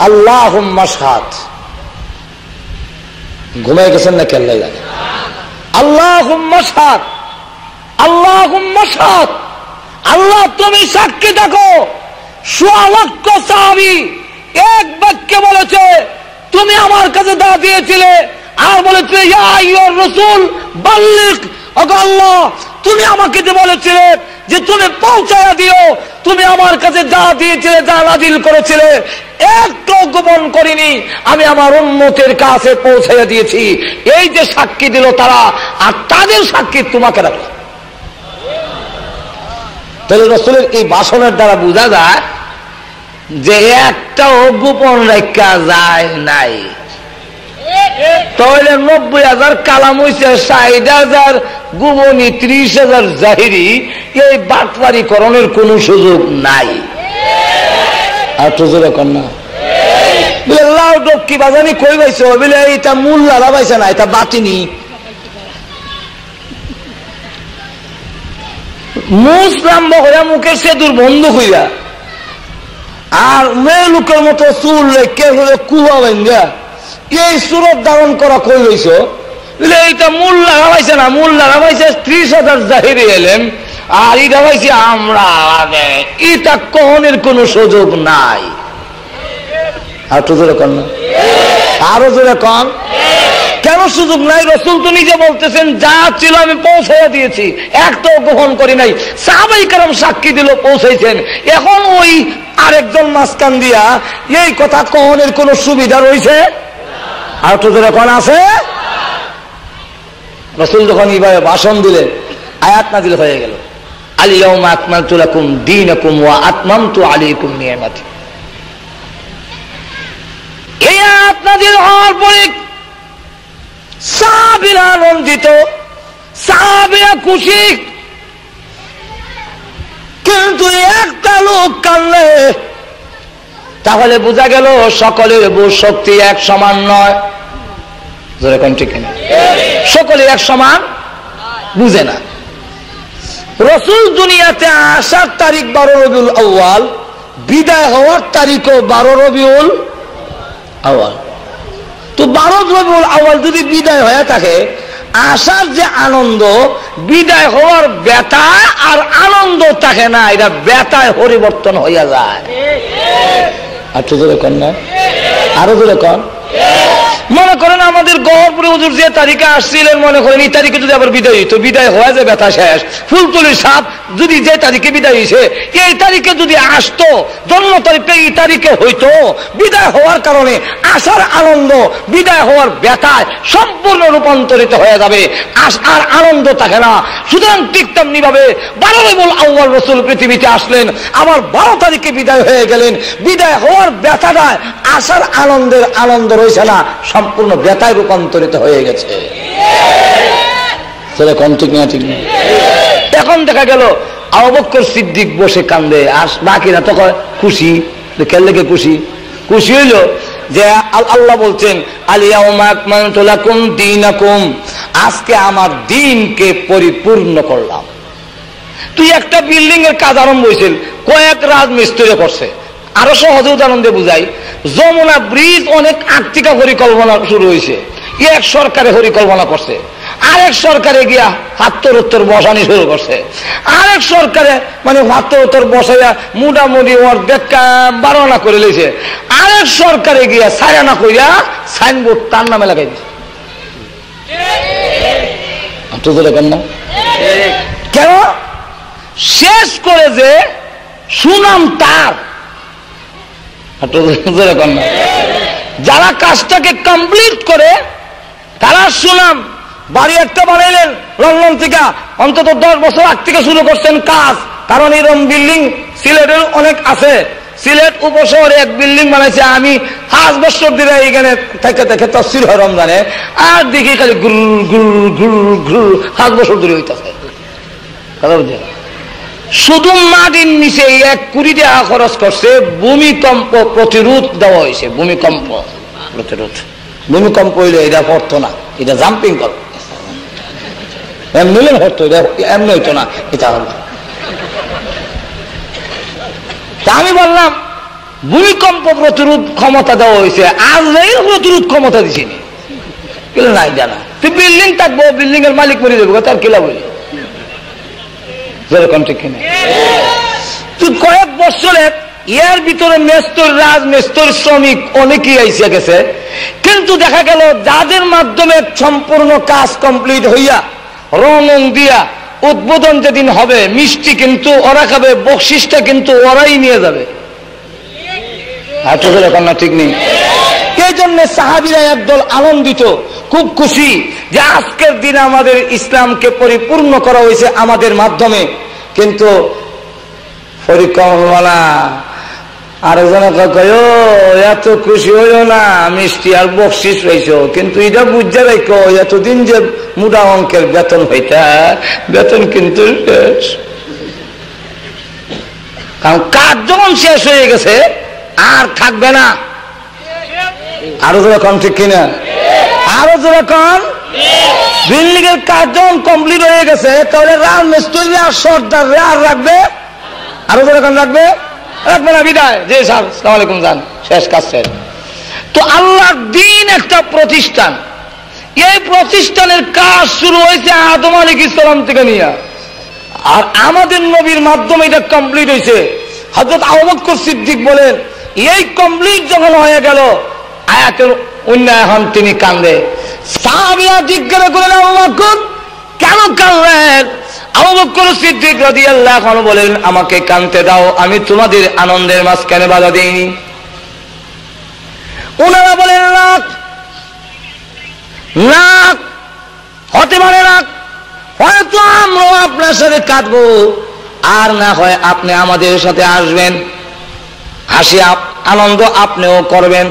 Speaker 1: আল্লাহুম্মা শাহাদ। ঘুমায় গেছেন না কেন জানে? আল্লাহুম্মা শাহাদ, আল্লাহুম্মা শাহাদ, আল্লাহ তুমি সাক্ষী দেখো। ১৬ লক্ষ সাহাবী এক বাক্যে বলেছে, তুমি আমার কাছে দাওয়াত দিয়েছিলে আর বলেছিলে ইয়া আইয়ুর রাসূল বাল্লিগ, ওগো আল্লাহ তুমি আমাকে যে বলেছিলে যে তুমি পৌঁছায়া দিও, তুমি আমার কাছে যা দিয়েছিলে, যা নাযিল করেছিলে, একটু গোপন করিনি, আমি আমার উম্মতের কাছে পৌঁছায়া দিয়েছি। এই যে সাক্ষী দিল তারা, আর তাদের সাক্ষী তোমাকে রাখলাম। তাহলে রাসূলের এই ভাষণের দ্বারা বোঝা যায় যে একটাও গোপন রাখা যায় নাই। তাহলে ৯০,০০০ কালাম হয়েছে, ৬০,০০০ গোপনী, ৩০,০০০ জাহিরি, এই বাটপারিকরণের কোন সুযোগ নাই। আর তো জোরে কন্যা বলে লাউ ডক্কি বাজানি কই পাইছ, বলে এটা মূল লালা পাইছে না, এটা বাতিনি। মুসলাম বহরা মুখের সেতুর বন্ধ হইয়া, আর মেয়ে লোকের মতো চুল রেখে হলে কুয়া বাইন্দা এই সুরত ধারণ করা কই লইছ, বলে এইটা মূল লাগা পাইছে না, মূল লাগা পাইছে ৩০,০০০ জাহিরি এলেন, আর এটা পাইছি আমরা, এটা কখনের কোন সুযোগ নাই। আর তো জোরে কন না, আরো জোরে কন, কেন সুযোগ নাই? রসুল তো নিজে বলতেছেন যা ছিল আমি পৌঁছাইয়া দিয়েছি, একটাও গ্রহণ করি নাই। সাহাবায়ে কেরাম সাক্ষী দিল পৌঁছাইছেন। এখন ওই আরেকজন মাঝখান দিয়া এই কথা কহনের কোন সুবিধা রয়েছে? আর তো যখন আছে, রসুল যখন এইভাবে ভাষণ দিলেন, আয়াত নাযিল হয়ে গেল, আল ইয়াউমা আকমালতু লাকুম দীনাকুম ওয়া আতমামতু আলাইকুম নিয়ামতি। এই আয়াত নাযিল হওয়ার পরে সাহাবীরা আনন্দিত, সাহাবীরা খুশি, কিন্তু একটা লোক কানলে, তাহলে বোঝা গেল সকলের বুঝ শক্তি এক সমান নয়। যেরকম ঠিক না, সকলে এক সমান বুঝে না। রসুল দুনিয়াতে আসার তারিখ ১২ রবিউল আউয়াল, বিদায় হওয়ার তারিখও 12 রবিউল আউয়াল। তো 12 রবিউল আউয়াল যদি বিদায় হয়ে থাকে, আসার যে আনন্দ, বিদায় হওয়ার ব্যথা আর আনন্দ থাকে না, এটা ব্যথায় পরিবর্তন হইয়া যায়। আর তো ধরে কন না, আরো ধরে কন। মনে করেন আমাদের গহরপুরে হুজুর যে তারিখে আসছিলেন, মনে করেন এই তারিখে যদি আবার বিদায় হইতো, বিদায় হওয়া যায় ব্যথা শেষ। ফুলতলির সাপ যদি যে তারিখে বিদায় হয়েছে, এই তারিখে যদি আসতো, জন্ম তারিখটা এই তারিখে হইতো, বিদায় হওয়ার কারণে আসার আনন্দ বিদায় হওয়ার ব্যথায় সম্পূর্ণ রূপান্তরিত হয়ে যাবে, আর আনন্দ থাকে না। সুতরাং ঠিক তেমনি ভাবে 12 রবিউল আউয়াল রাসূল পৃথিবীতে আসলেন, আবার 12 তারিখে বিদায় হয়ে গেলেন। বিদায় হওয়ার ব্যথাটায় আসার আনন্দের আনন্দ রয়েছে না, সম্পূর্ণ ব্যথায় রূপান্তরিত হয়ে গেছে। ঠিক না? ঠিক না? এখন দেখা গেল আবু বকর সিদ্দিক বসে কান্দে, আর বাকিরা তো খুশি। কেন খুশি? খুশি হইল যে আল্লাহ বলছেন আলিয়াউমা আকমালতু লাকুম দীনাকুম, আজকে আমার দ্বীনকে পরিপূর্ণ করলাম। তুই একটা বিল্ডিং এর কাজ আরম্ভ হয়েছিল, কয়েক রাজমিস্ত্রি করছে। আরো সহজে উদাহরণ দিয়ে বুঝাই, যমুনা ব্রিজ অনেক আর্থিক পরিকল্পনা শুরু হয়েছে, এক সরকারে পরিকল্পনা করছে, আরেক সরকারে গিয়া হাত্তর বসানি শুরু করছে, আরেক সরকারে মানে হাত্তর বসাইয়া মোটামুটি অর্ধেক 12 আনা করে লইছে, আরেক সরকারে গিয়া 4 আনা করিয়া সাইনবোর্ড তার নামে লাগাই দিছে। না কেন? শেষ করে যে সুনাম তার। যারা কাজটাকে কমপ্লিট করে তারা সুনাম। বাড়ি একটা বানাইলেন লন্ডন থেকে, অন্তত 10 বছর আগ থেকে শুরু করছেন কাজ, কারণ এরকম বিল্ডিং সিলেটের অনেক আছে। সিলেট উপশহরে এক বিল্ডিং বানাইছে, আমি 5 বছর ধরে এখানে থেকে থেকে তফসির হয় রমজানে, আর দেখি খালি গুল গুল গুল গুল 5 বছর ধরে হইতেছে। কথা বুঝছেন? শুধু মাটির নিচে 1 কোটি টাকা খরচ করছে, ভূমিকম্প প্রতিরোধ দেওয়া হয়েছে। ভূমিকম্প প্রতিরোধ, ভূমিকম্প হইলে এটা পড়তো না, এটা জাম্পিং কর, এমনি হতো, এটা এমনি হইতো না, এটা হল। আমি বললাম ভূমিকম্প প্রতিরোধ ক্ষমতা দেওয়া হয়েছে, আজরাইল প্রতিরোধ ক্ষমতা দিছে না, জানা তুই বিল্ডিং থাকবো, বিল্ডিং এর মালিক মরে যাবো, তার কিলা বলি। তুই কয়েক বছরে এর ভিতরে মেস্তর, রাজমেস্তর, শ্রমিক অনেকেই আইসা গেছে, কিন্তু দেখা গেল যাদের মাধ্যমে সম্পূর্ণ কাজ কমপ্লিট হইয়া রং দিয়া উদ্বোধন যেদিন হবে, মিষ্টি কিন্তু ওরা খাবে, বকশিসটা কিন্তু ওরাই নিয়ে যাবে। ঠিক নেই? এই জন্য সাহাবীরা একদল আনন্দিত, খুব খুশি যে আজকের দিনে আমাদের ইসলামকে পরিপূর্ণ করা হয়েছে আমাদের মাধ্যমে। কিন্তু পরিকল্পনা আরেকজনে কয় এত খুশি হইও না, মিষ্টি আর বকশিস রয়েছ, কিন্তু এটা বুঝতে রাখো এতদিন যে মোটা অঙ্কের বেতন হইতা, বেতন কিন্তু শেষ। কারণ কাজ যখন শেষ হয়ে গেছে আর থাকবে না। আরো যখন ঠিক কিনা? আরো যখন বিল্ডিং এর কাজ যখন কমপ্লিট হয়ে গেছে, তাহলে রাজমিস্ত্রি আর সর্দার আর রাখবে? আরো যখন রাখবে? রাখবে না, বিদায়, যে স্যার আসসালামু আলাইকুম, যান, শেষ কাজ শেষ। তো আল্লাহর দ্বীন একটা প্রতিষ্ঠান, এই প্রতিষ্ঠানের কাজ শুরু হয়েছে আদম আলাইহিস সালাম থেকে নিয়ে, আর আমাদের নবীর মাধ্যমে এটা কমপ্লিট হয়েছে। হযরত আবু বকর সিদ্দিক বলেন, এই কমপ্লিট যখন হয়ে গেল, আয়াতের উন্নয়ন তিনি কান্দে। সাহাবীরা জিজ্ঞাসা করলেন, আবু বকর কেন কাঁদলেন? আবু বকর সিদ্দিক রাদিয়াল্লাহু আনহু বলেন, আমাকে কাঁদতে দাও, আমি তোমাদের আনন্দের মাঝখানে বাধা দেইনি। ওনারা বলেন, রাখ রাখ, হতে পারে রাখ, হয়তো আমরা আপনার সাথে কাঁদবো, আর না হয় আপনি আমাদের সাথে আসবেন, হাসি আনন্দ আপনিও করবেন।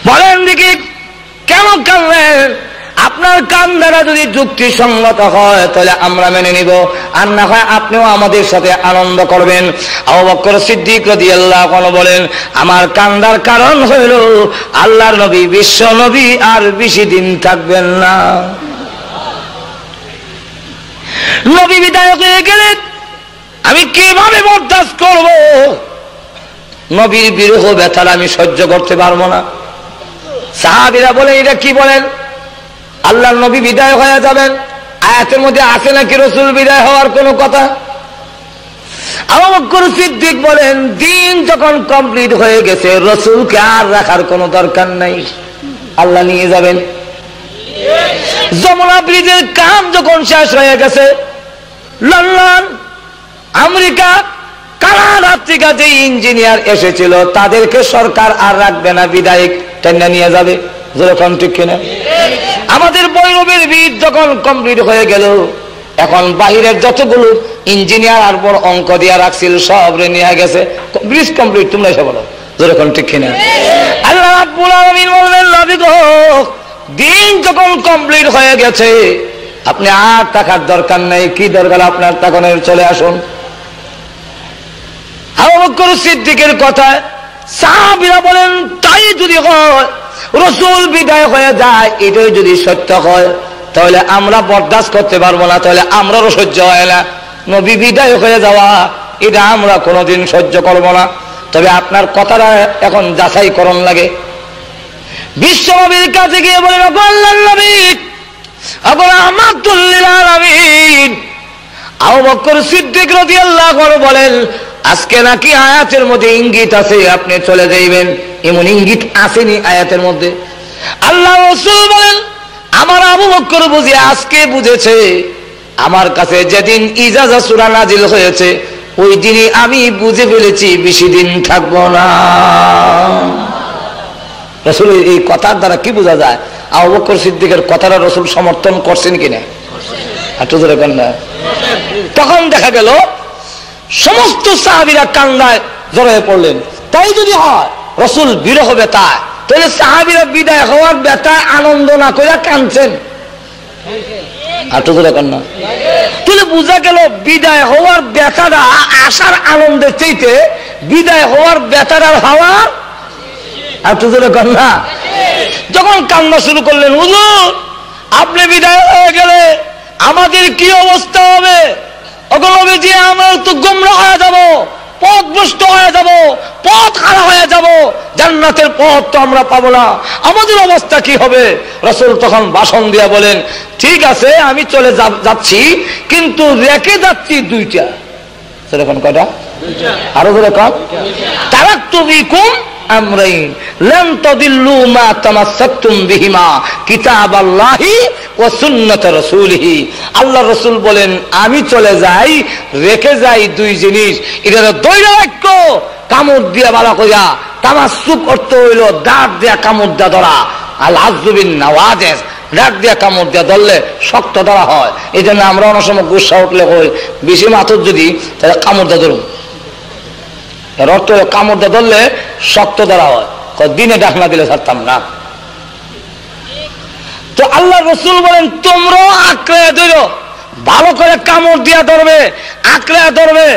Speaker 1: বলেন দেখি কেন কাঁদলেন? আপনার কান্দারা যদি যুক্তিসঙ্গত হয় তাহলে আমরা মেনে নিব, আর না হয় আপনিও আমাদের সাথে আনন্দ করবেন। আবু বকর সিদ্দিক রাদিয়াল্লাহু আনহু বলেন, আমার কান্দার কারণ হইল আল্লাহর নবী, বিশ্ব নবী আর বেশি দিন থাকবেন না। নবী বিদায় হয়ে গেলেন, আমি কিভাবে বরদাস্ত করব? নবীর বিরহ ব্যথার আমি সহ্য করতে পারবো না। সাহাবীরা বলে, এটা কি বলেন? আল্লাহর নবী বিদায় হয়ে যাবেন, আয়াতের মধ্যে আছে নাকি রাসূল বিদায় হওয়ার কোনো কথা? আবু বকর সিদ্দিক বলেন, দিন যখন কমপ্লিট হয়ে গেছে, রাসূলকে আর রাখার কোনো দরকার নাই, আল্লাহ নিয়ে যাবেন। যমুনা ব্রিজের কাজ যখন শেষ হয়ে গেছে, লন্ডন, আমেরিকা, কানাডা থেকে যে ইঞ্জিনিয়ার এসেছিল তাদেরকে সরকার আর রাখবে না, বিদায় টেনে নিয়ে যাবে। যেরকম ঠিক কিনা? আমাদের বৈরবের ব্রিজ যখন কমপ্লিট হয়ে গেল, এখন বাহিরের যতগুলো ইঞ্জিনিয়ার আর বড় অঙ্ক দিয়া রাখছিল সব রে নিয়ে গেছে, ব্রিজ কমপ্লিট। তোমরা এসে বলো যেরকম ঠিক কিনা? আল্লাহ রাব্বুল আলামিন বললেন, নবী গো, দিন যখন কমপ্লিট হয়ে গেছে, আপনি আর টাকার দরকার নেই, কি দরকার আপনার তখনের চলে আসুন। আবু বকর সিদ্দিকের কথা সাহাবীরা বলেন, তাই যদি হয়, রাসূল বিদায় হয়ে যায়, এটাই যদি সত্য হয়, তাহলে আমরা বরদাস্ত করতে পারবো না, তাহলে আমরাও সহ্য হয় না। নবী বিদায় হয়ে যাওয়া এটা আমরা কোনোদিন সহ্য করবো না। তবে আপনার কথাটা এখন যাচাই করণ লাগে। বিশ্ব নবীর কাছে গিয়ে বলেন, আল্লাহর নবী, আপনি রাহমাতুল লিল আলামিন। আবু বকর সিদ্দিক রাদিয়াল্লাহু আনহু বলেন, আজকে নাকি আয়াতের মধ্যে ইঙ্গিত আছে আপনি চলে যাইবেন, এমন ইঙ্গিত আসেনি আয়াতের মধ্যে। আল্লাহ রাসূল বলেন, আমার আবু বকর বুঝে আজকে বুঝেছে, আমার কাছে যেদিন ইজাজা সূরা নাজিল হয়েছে ওই দিনই আমি বুঝে ফেলেছি বেশি দিন থাকবো না। রাসূলের এই কথার দ্বারা কি বোঝা যায়? আবু বকর সিদ্দিকের কথাটা রাসূল সমর্থন করছেন কিনা? একটু ধরে কেন না? তখন দেখা গেল সমস্ত সাহাবীরা কান্নায় জড়িয়ে পড়লেন। তাই যদি হয় রাসূল বিরহ ব্যথায়, তাহলে সাহাবীরা বিদায় হওয়ার ব্যথায় আনন্দ না করে কাঁদছেন। একটু ধরে কেন না? তাহলে বোঝা গেল বিদায় হওয়ার ব্যথাটা আসার আনন্দের চাইতে বিদায় হওয়ার ব্যথাটার হওয়া একটু ধরে কেন না? যখন কান্না শুরু করলেন, হুজুর আপনি বিদায় হয়ে গেলে আমাদের কি অবস্থা হবে? ওগুলো যে আমরা তো গোমরাহ হয়ে যাব, পথভ্রষ্ট হয়ে যাব, পথ হারা হয়ে যাব, জান্নাতের পথ তো আমরা পাবো না, আমাদের অবস্থা কি হবে? রাসূল তখন ভাষণ দিয়ে বলেন, ঠিক আছে আমি চলে যাচ্ছি, কিন্তু রেখে যাচ্ছি দুইটা। সেরকম কয়টা? আরো যেরকম, তারাকতু বিকুম আমরাইন লান তাদিল্লু মা তামাসসাকতুম বিহিমা কিতাবাল্লাহি ওয়া সুন্নাত রাসূলিহি। আল্লাহ রাসূল বলেন, আমি চলে যাই, রেখে যাই দুই জিনিস, এটা দৈরা বাক্য, কামড় দিয়া ভালো কইরা, তামাসসুক অর্থ হইল দাঁত দিয়া কামড় দিয়া ধরা, আল আযযু বিন নাওয়াজিস, দাঁত দিয়া কামড় দিয়া ধরলে শক্ত ধরা হয়। এই জন্য আমরা অনেক সময় গুসা উঠলে কই, বেশি মাথর যদি তাহলে কামড় দিয়া ধরুন, এর অর্থ কামড় দিয়ে ধরলে শক্ত ধরা হয়, দিনে ডাকনা দিলে ছাড়তাম না। তো আল্লাহ রাসূল বলেন, তোমরাও আঁকড়ে ধরো, ভালো করে কামড় দিয়া ধরবে, আঁকড়ে ধরবে।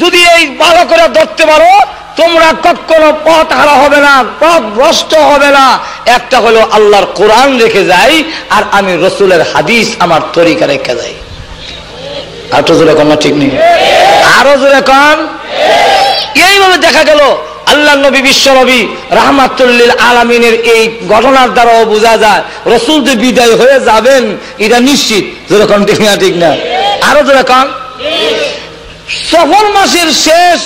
Speaker 1: যদি এই ভালো করে ধরতে পারো, তোমরা কখনো পথ হারা হবে না, পথ ভ্রষ্ট হবে না। একটা হলো আল্লাহর কোরআন রেখে যাই, আর আমি রাসূলের হাদিস আমার তরিকা রেখে যাই। আর তো জোরে কোন ঠিক নেই, আরো জোরে কোন। এইভাবে দেখা গেল আল্লাহ নবী, বিশ্ব নবী রাহমাতুল লিল আলামিনের এই ঘটনার দ্বারাও বোঝা যায় রাসূল যে বিদায় হয়ে যাবেন এটা নিশ্চিত। যেরকম ঠিক না? ঠিক না? আরো যেরকম সফর মাসের শেষ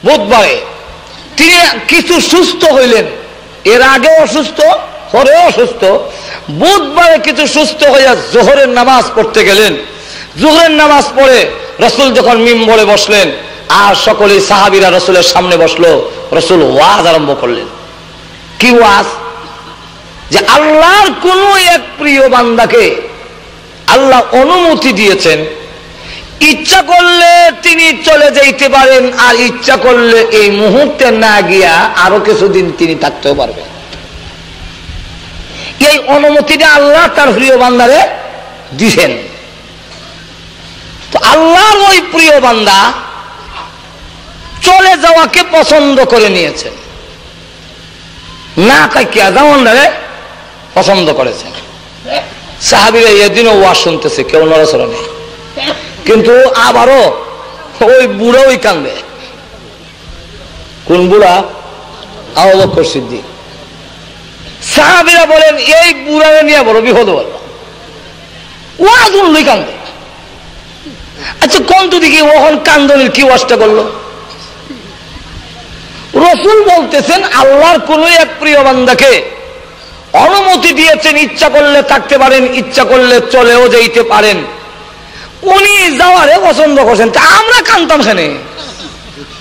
Speaker 1: বুধবারে তিনি কিছু সুস্থ হইলেন, এর আগে অসুস্থ, পরে অসুস্থ, বুধবারে কিছু সুস্থ হইয়া জোহরের নামাজ পড়তে গেলেন। জোহরের নামাজ পড়ে রাসূল যখন মিম্বরে বসলেন, আর সকলে সাহাবীরা রাসূলের সামনে বসলো, রাসূল ওয়াজ আরম্ভ করলেন। কি ওয়াজ? যে আল্লাহর কোন এক প্রিয় বান্দাকে আল্লাহ অনুমতি দিয়েছেন, ইচ্ছা করলে তিনি চলে যাইতে পারেন, আর ইচ্ছা করলে এই মুহূর্তে না গিয়া আরো কিছুদিন তিনি থাকতেও পারবেন। এই অনুমতিটা আল্লাহ তার প্রিয় বান্দারে দিয়েছেন। তো আল্লাহর ওই প্রিয় বান্দা চলে যাওয়াকে পছন্দ করে নিয়েছেন, না তাকিয়া যাওয়ারে পছন্দ করেছেন। সাহাবীরা এদিনও ওয়াজ শুনতেছে, কেউ নড়াচড়া নেই। কিন্তু আবারও ওই বুড়া ওই কান্দে। কোন বুড়া? আবু বকর সিদ্দিক। সাহাবীরা বলেন এই বুড়ারে নিয়ে বড় বিপদ হল, ওয়াজ উল্লই কান্দে। আচ্ছা কোন তো দেখি ওখন কান্দনের কি ওয়াজটা করলো? রসুল বলতেছেন আল্লাহর কোন এক প্রিয় বান্দাকে অনুমতি দিয়েছেন, ইচ্ছা করলে থাকতে পারেন, ইচ্ছা করলে চলেও যেতে পারেন, উনি যাওয়ারে পছন্দ করছেন, তা আমরা কান্দতাম সেনে?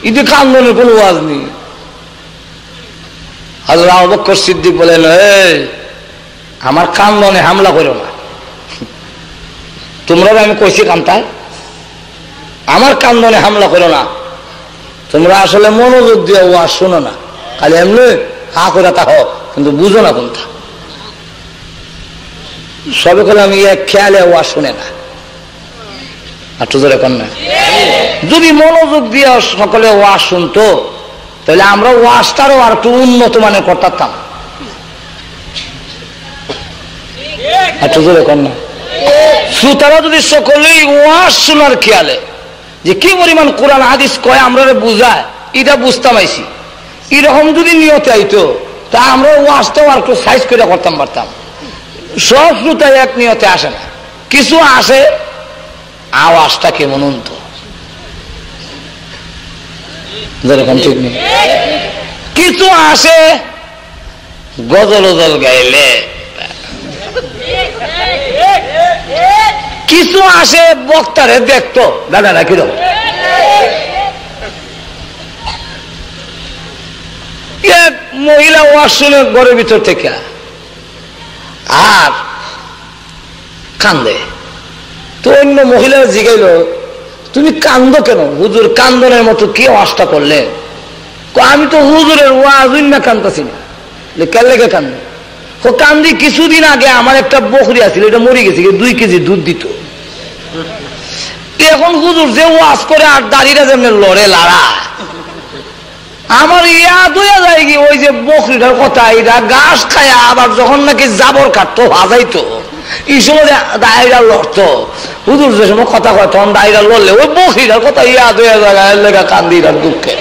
Speaker 1: ইদি কান্দনের কোন ওয়াজ নেই। হযরত আবু বকর সিদ্দিক বলেন এই আমার কান্দনে হামলা করো না। তোমরা আমি কইছি কান্তায়, আমার কান্দনে হামলা করো না। তোমরা আসলে মনোযোগ দিয়ে ওয়াজ শোনো না, খালি এমনি হা করে তাহো, কিন্তু বুঝো না কোনটা। সবে করে আমি এক খেয়ালে ওয়াজ শুনে না। একটু ধরে কন না, যদি মনোযোগ দিয়ে সকলে ওয়াজ শুনতো তাহলে আমরা ওয়াজটারও আর একটু উন্নত মানের করতাম। একটু ধরে কন না, শ্রোতারা যদি সকলেই ওয়াজ শোনার খেয়ালে যে কি পরিমাণ কোরআন হাদিস কয় আমরা বুঝায় এটা বুঝতাম আইছি, এরকম যদি নিয়তে আইতো তা আমরা ওয়াজটাও আর একটু সাইজ করে করতাম পারতাম। সব শ্রোতায় এক নিয়তে আসে না, কিছু আসে আওয়াজটা কেমন উন্ত, যেরকম ঠিক নেই। কিছু আসে গজল ওজল গাইলে, কিছু আসে বক্তারে দেখতো দাদারা কিরকম। এক মহিলা ওয়াজ শুনে ঘরের ভিতর থেকে আর কান্দে, তো অন্য মহিলা জিগাইল তুমি কান্দো কেন? হুজুর কান্দনের মতো কি ওয়াজটা করলেন? আমি তো হুজুরের ওয়াজ না কান্দতেছি না। কেন লেগে কান্দে? ও কান্দি কিছুদিন আগে আমার একটা বকরি আছিল, এটা মরে গেছে, 2 কেজি দুধ দিত। এখন হুজুর যে ওয়াজ করে আর দাড়িটা যেমন লড়ে লাড়া, আমার ইয়াদ হইয়া যায় কি ওই যে বকরিটার কথা, এটা ঘাস খায় আবার যখন নাকি জাবর কাটতো ভাজাইতো এই সময় দায়রা লড়তো। হুজুর যে সময় কথা কয় তখন দায়রা লড়লে ওই বকরিটার কথা ইয়াদ হইয়া যায়, লেগা কান্দি আর দুঃখে।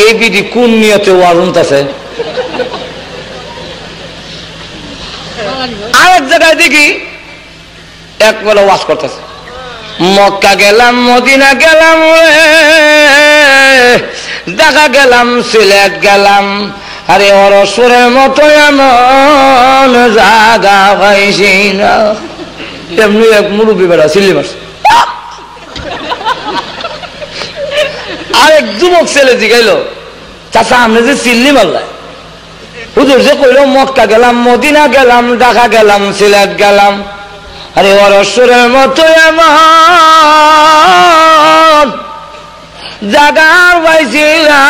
Speaker 1: এই বিধি কোন নিয়তে ওয়াজ শুনতেছে? আরেক জায়গায় দেখি একবেলা ওয়াজ করতেছে, মক্কা গেলাম মদিনা গেলাম ঢাকা গেলাম সিলেট গেলাম, আরে অরসুরের মতো এমন জায়গা পাইছি না। এমনি এক মুরব্বী বেড়া সিল্লি মারছে। আরেক যুবক ছেলে জিগাইল চাচা আপনি যে সিল্লি মারলায়? হুজুর যে কইল মক্কা গেলাম মদিনা গেলাম ঢাকা গেলাম সিলেট গেলাম, আরে অরসুরের মতো এমন জায়গা পাইছি না।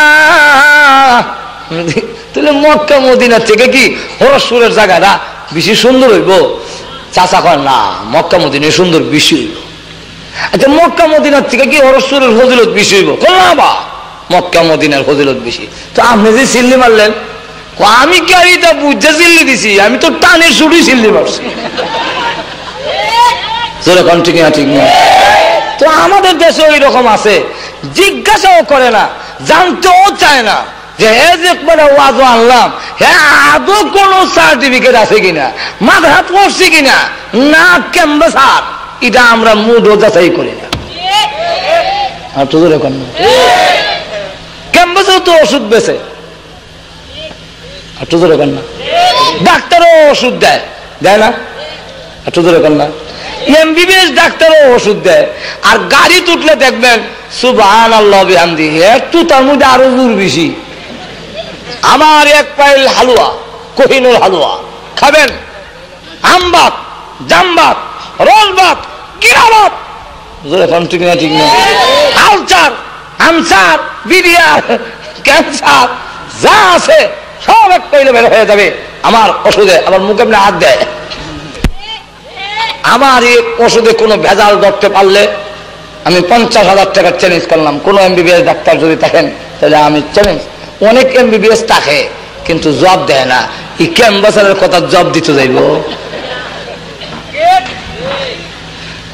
Speaker 1: তাহলে মক্কা মদিনা থেকে কি হরসুরের জায়গাটা বেশি সুন্দর হইব? চাচা কয় না, মক্কা মদিনা সুন্দর বেশি হইব। আচ্ছা মক্কা মদিনার থেকে কি হরসুরের ফজিলত বেশি হইব? না বা, মক্কা মদিনার ফজিলত বেশি। তো আপনি যে সিল্লি মারলেন, আমি কি আর এটা বুঝে সিল্লি দিছি? আমি তো টানে শুধু সিল্লি মারছি। ঠিক না? ঠিক না? তো আমাদের দেশে ওই রকম আছে, জিজ্ঞাসাও করে না, জানতেও চায় না যে ওয়াজ আনলাম হ্যাঁ আদৌ কোন সার্টিফিকেট আছে কিনা, মাথা পড়ছি কিনা, না ক্যাম্বাসার, এটা আমরা মুডও যাচাই করি না। আর তো এখন ক্যাম্বাসেও তো ওষুধ বেছে, আর তো এখন না ডাক্তারও ওষুধ দেয়, দেয় না? আর তো এখন না এমবিবিএস ডাক্তারও ওষুধ দেয়। আর গাড়ি তুটলে দেখবেন সুবহানাল্লাহ বিহামদিহি, একটু তার মধ্যে আরো জোর বেশি। আমার এক পাইল হালুয়া, কোহিনুর হালুয়া খাবেন, আমবাত জামবাত রসবাত কিরাবাত, ঠিক না? ঠিক না? আলচার আমসার বিরিয়ার ক্যান্সার যা আছে সব এক পাইলে বের হয়ে যাবে আমার ওষুধে। আবার মুখে এমনি হাত দেয়। আমার এই ওষুধে কোনো ভেজাল ধরতে পারলে আমি 50,000 টাকার চ্যালেঞ্জ করলাম। কোন এমবিবিএস ডাক্তার যদি থাকেন তাহলে আমি চ্যালেঞ্জ। অনেক এমবিবিএস থাকে কিন্তু জব দেয় না, এই ক্যাম্বাসারের কথা জব দিতে যাইব।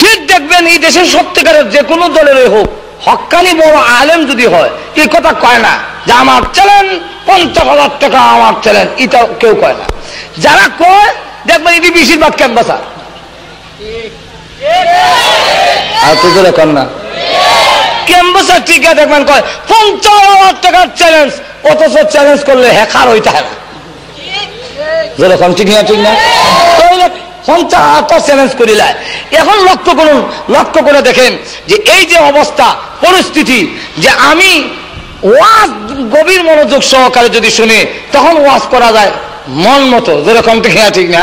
Speaker 1: ঠিক দেখবেন এই দেশের সত্যিকারের যে কোনো দলেরই হোক, হক্কানি বড় আলেম যদি হয়, এই কথা কয় না যে আমার চ্যালেঞ্জ 50,000 টাকা আমার চ্যালেঞ্জ, এটা কেউ কয় না। যারা কয় দেখবেন এটি বেশিরভাগ ক্যাম্পাসার। আর তো ধরে কর না ক্যাম্পাসার, ঠিক আছে দেখবেন কয় 50,000 টাকার চ্যালেঞ্জ, অথচ চ্যালেঞ্জ করলে হ্যাকার হইতে হয় না। যেরকম ঠিক না, ঠিক না? 50,000 চ্যালেঞ্জ করিলে এখন লক্ষ্য করুন, লক্ষ্য করে দেখেন যে এই যে অবস্থা পরিস্থিতি, যে আমি ওয়াজ গভীর মনোযোগ সহকারে যদি শুনি তখন ওয়াজ করা যায় মন মতো, যেরকম ঠিক না, ঠিক না?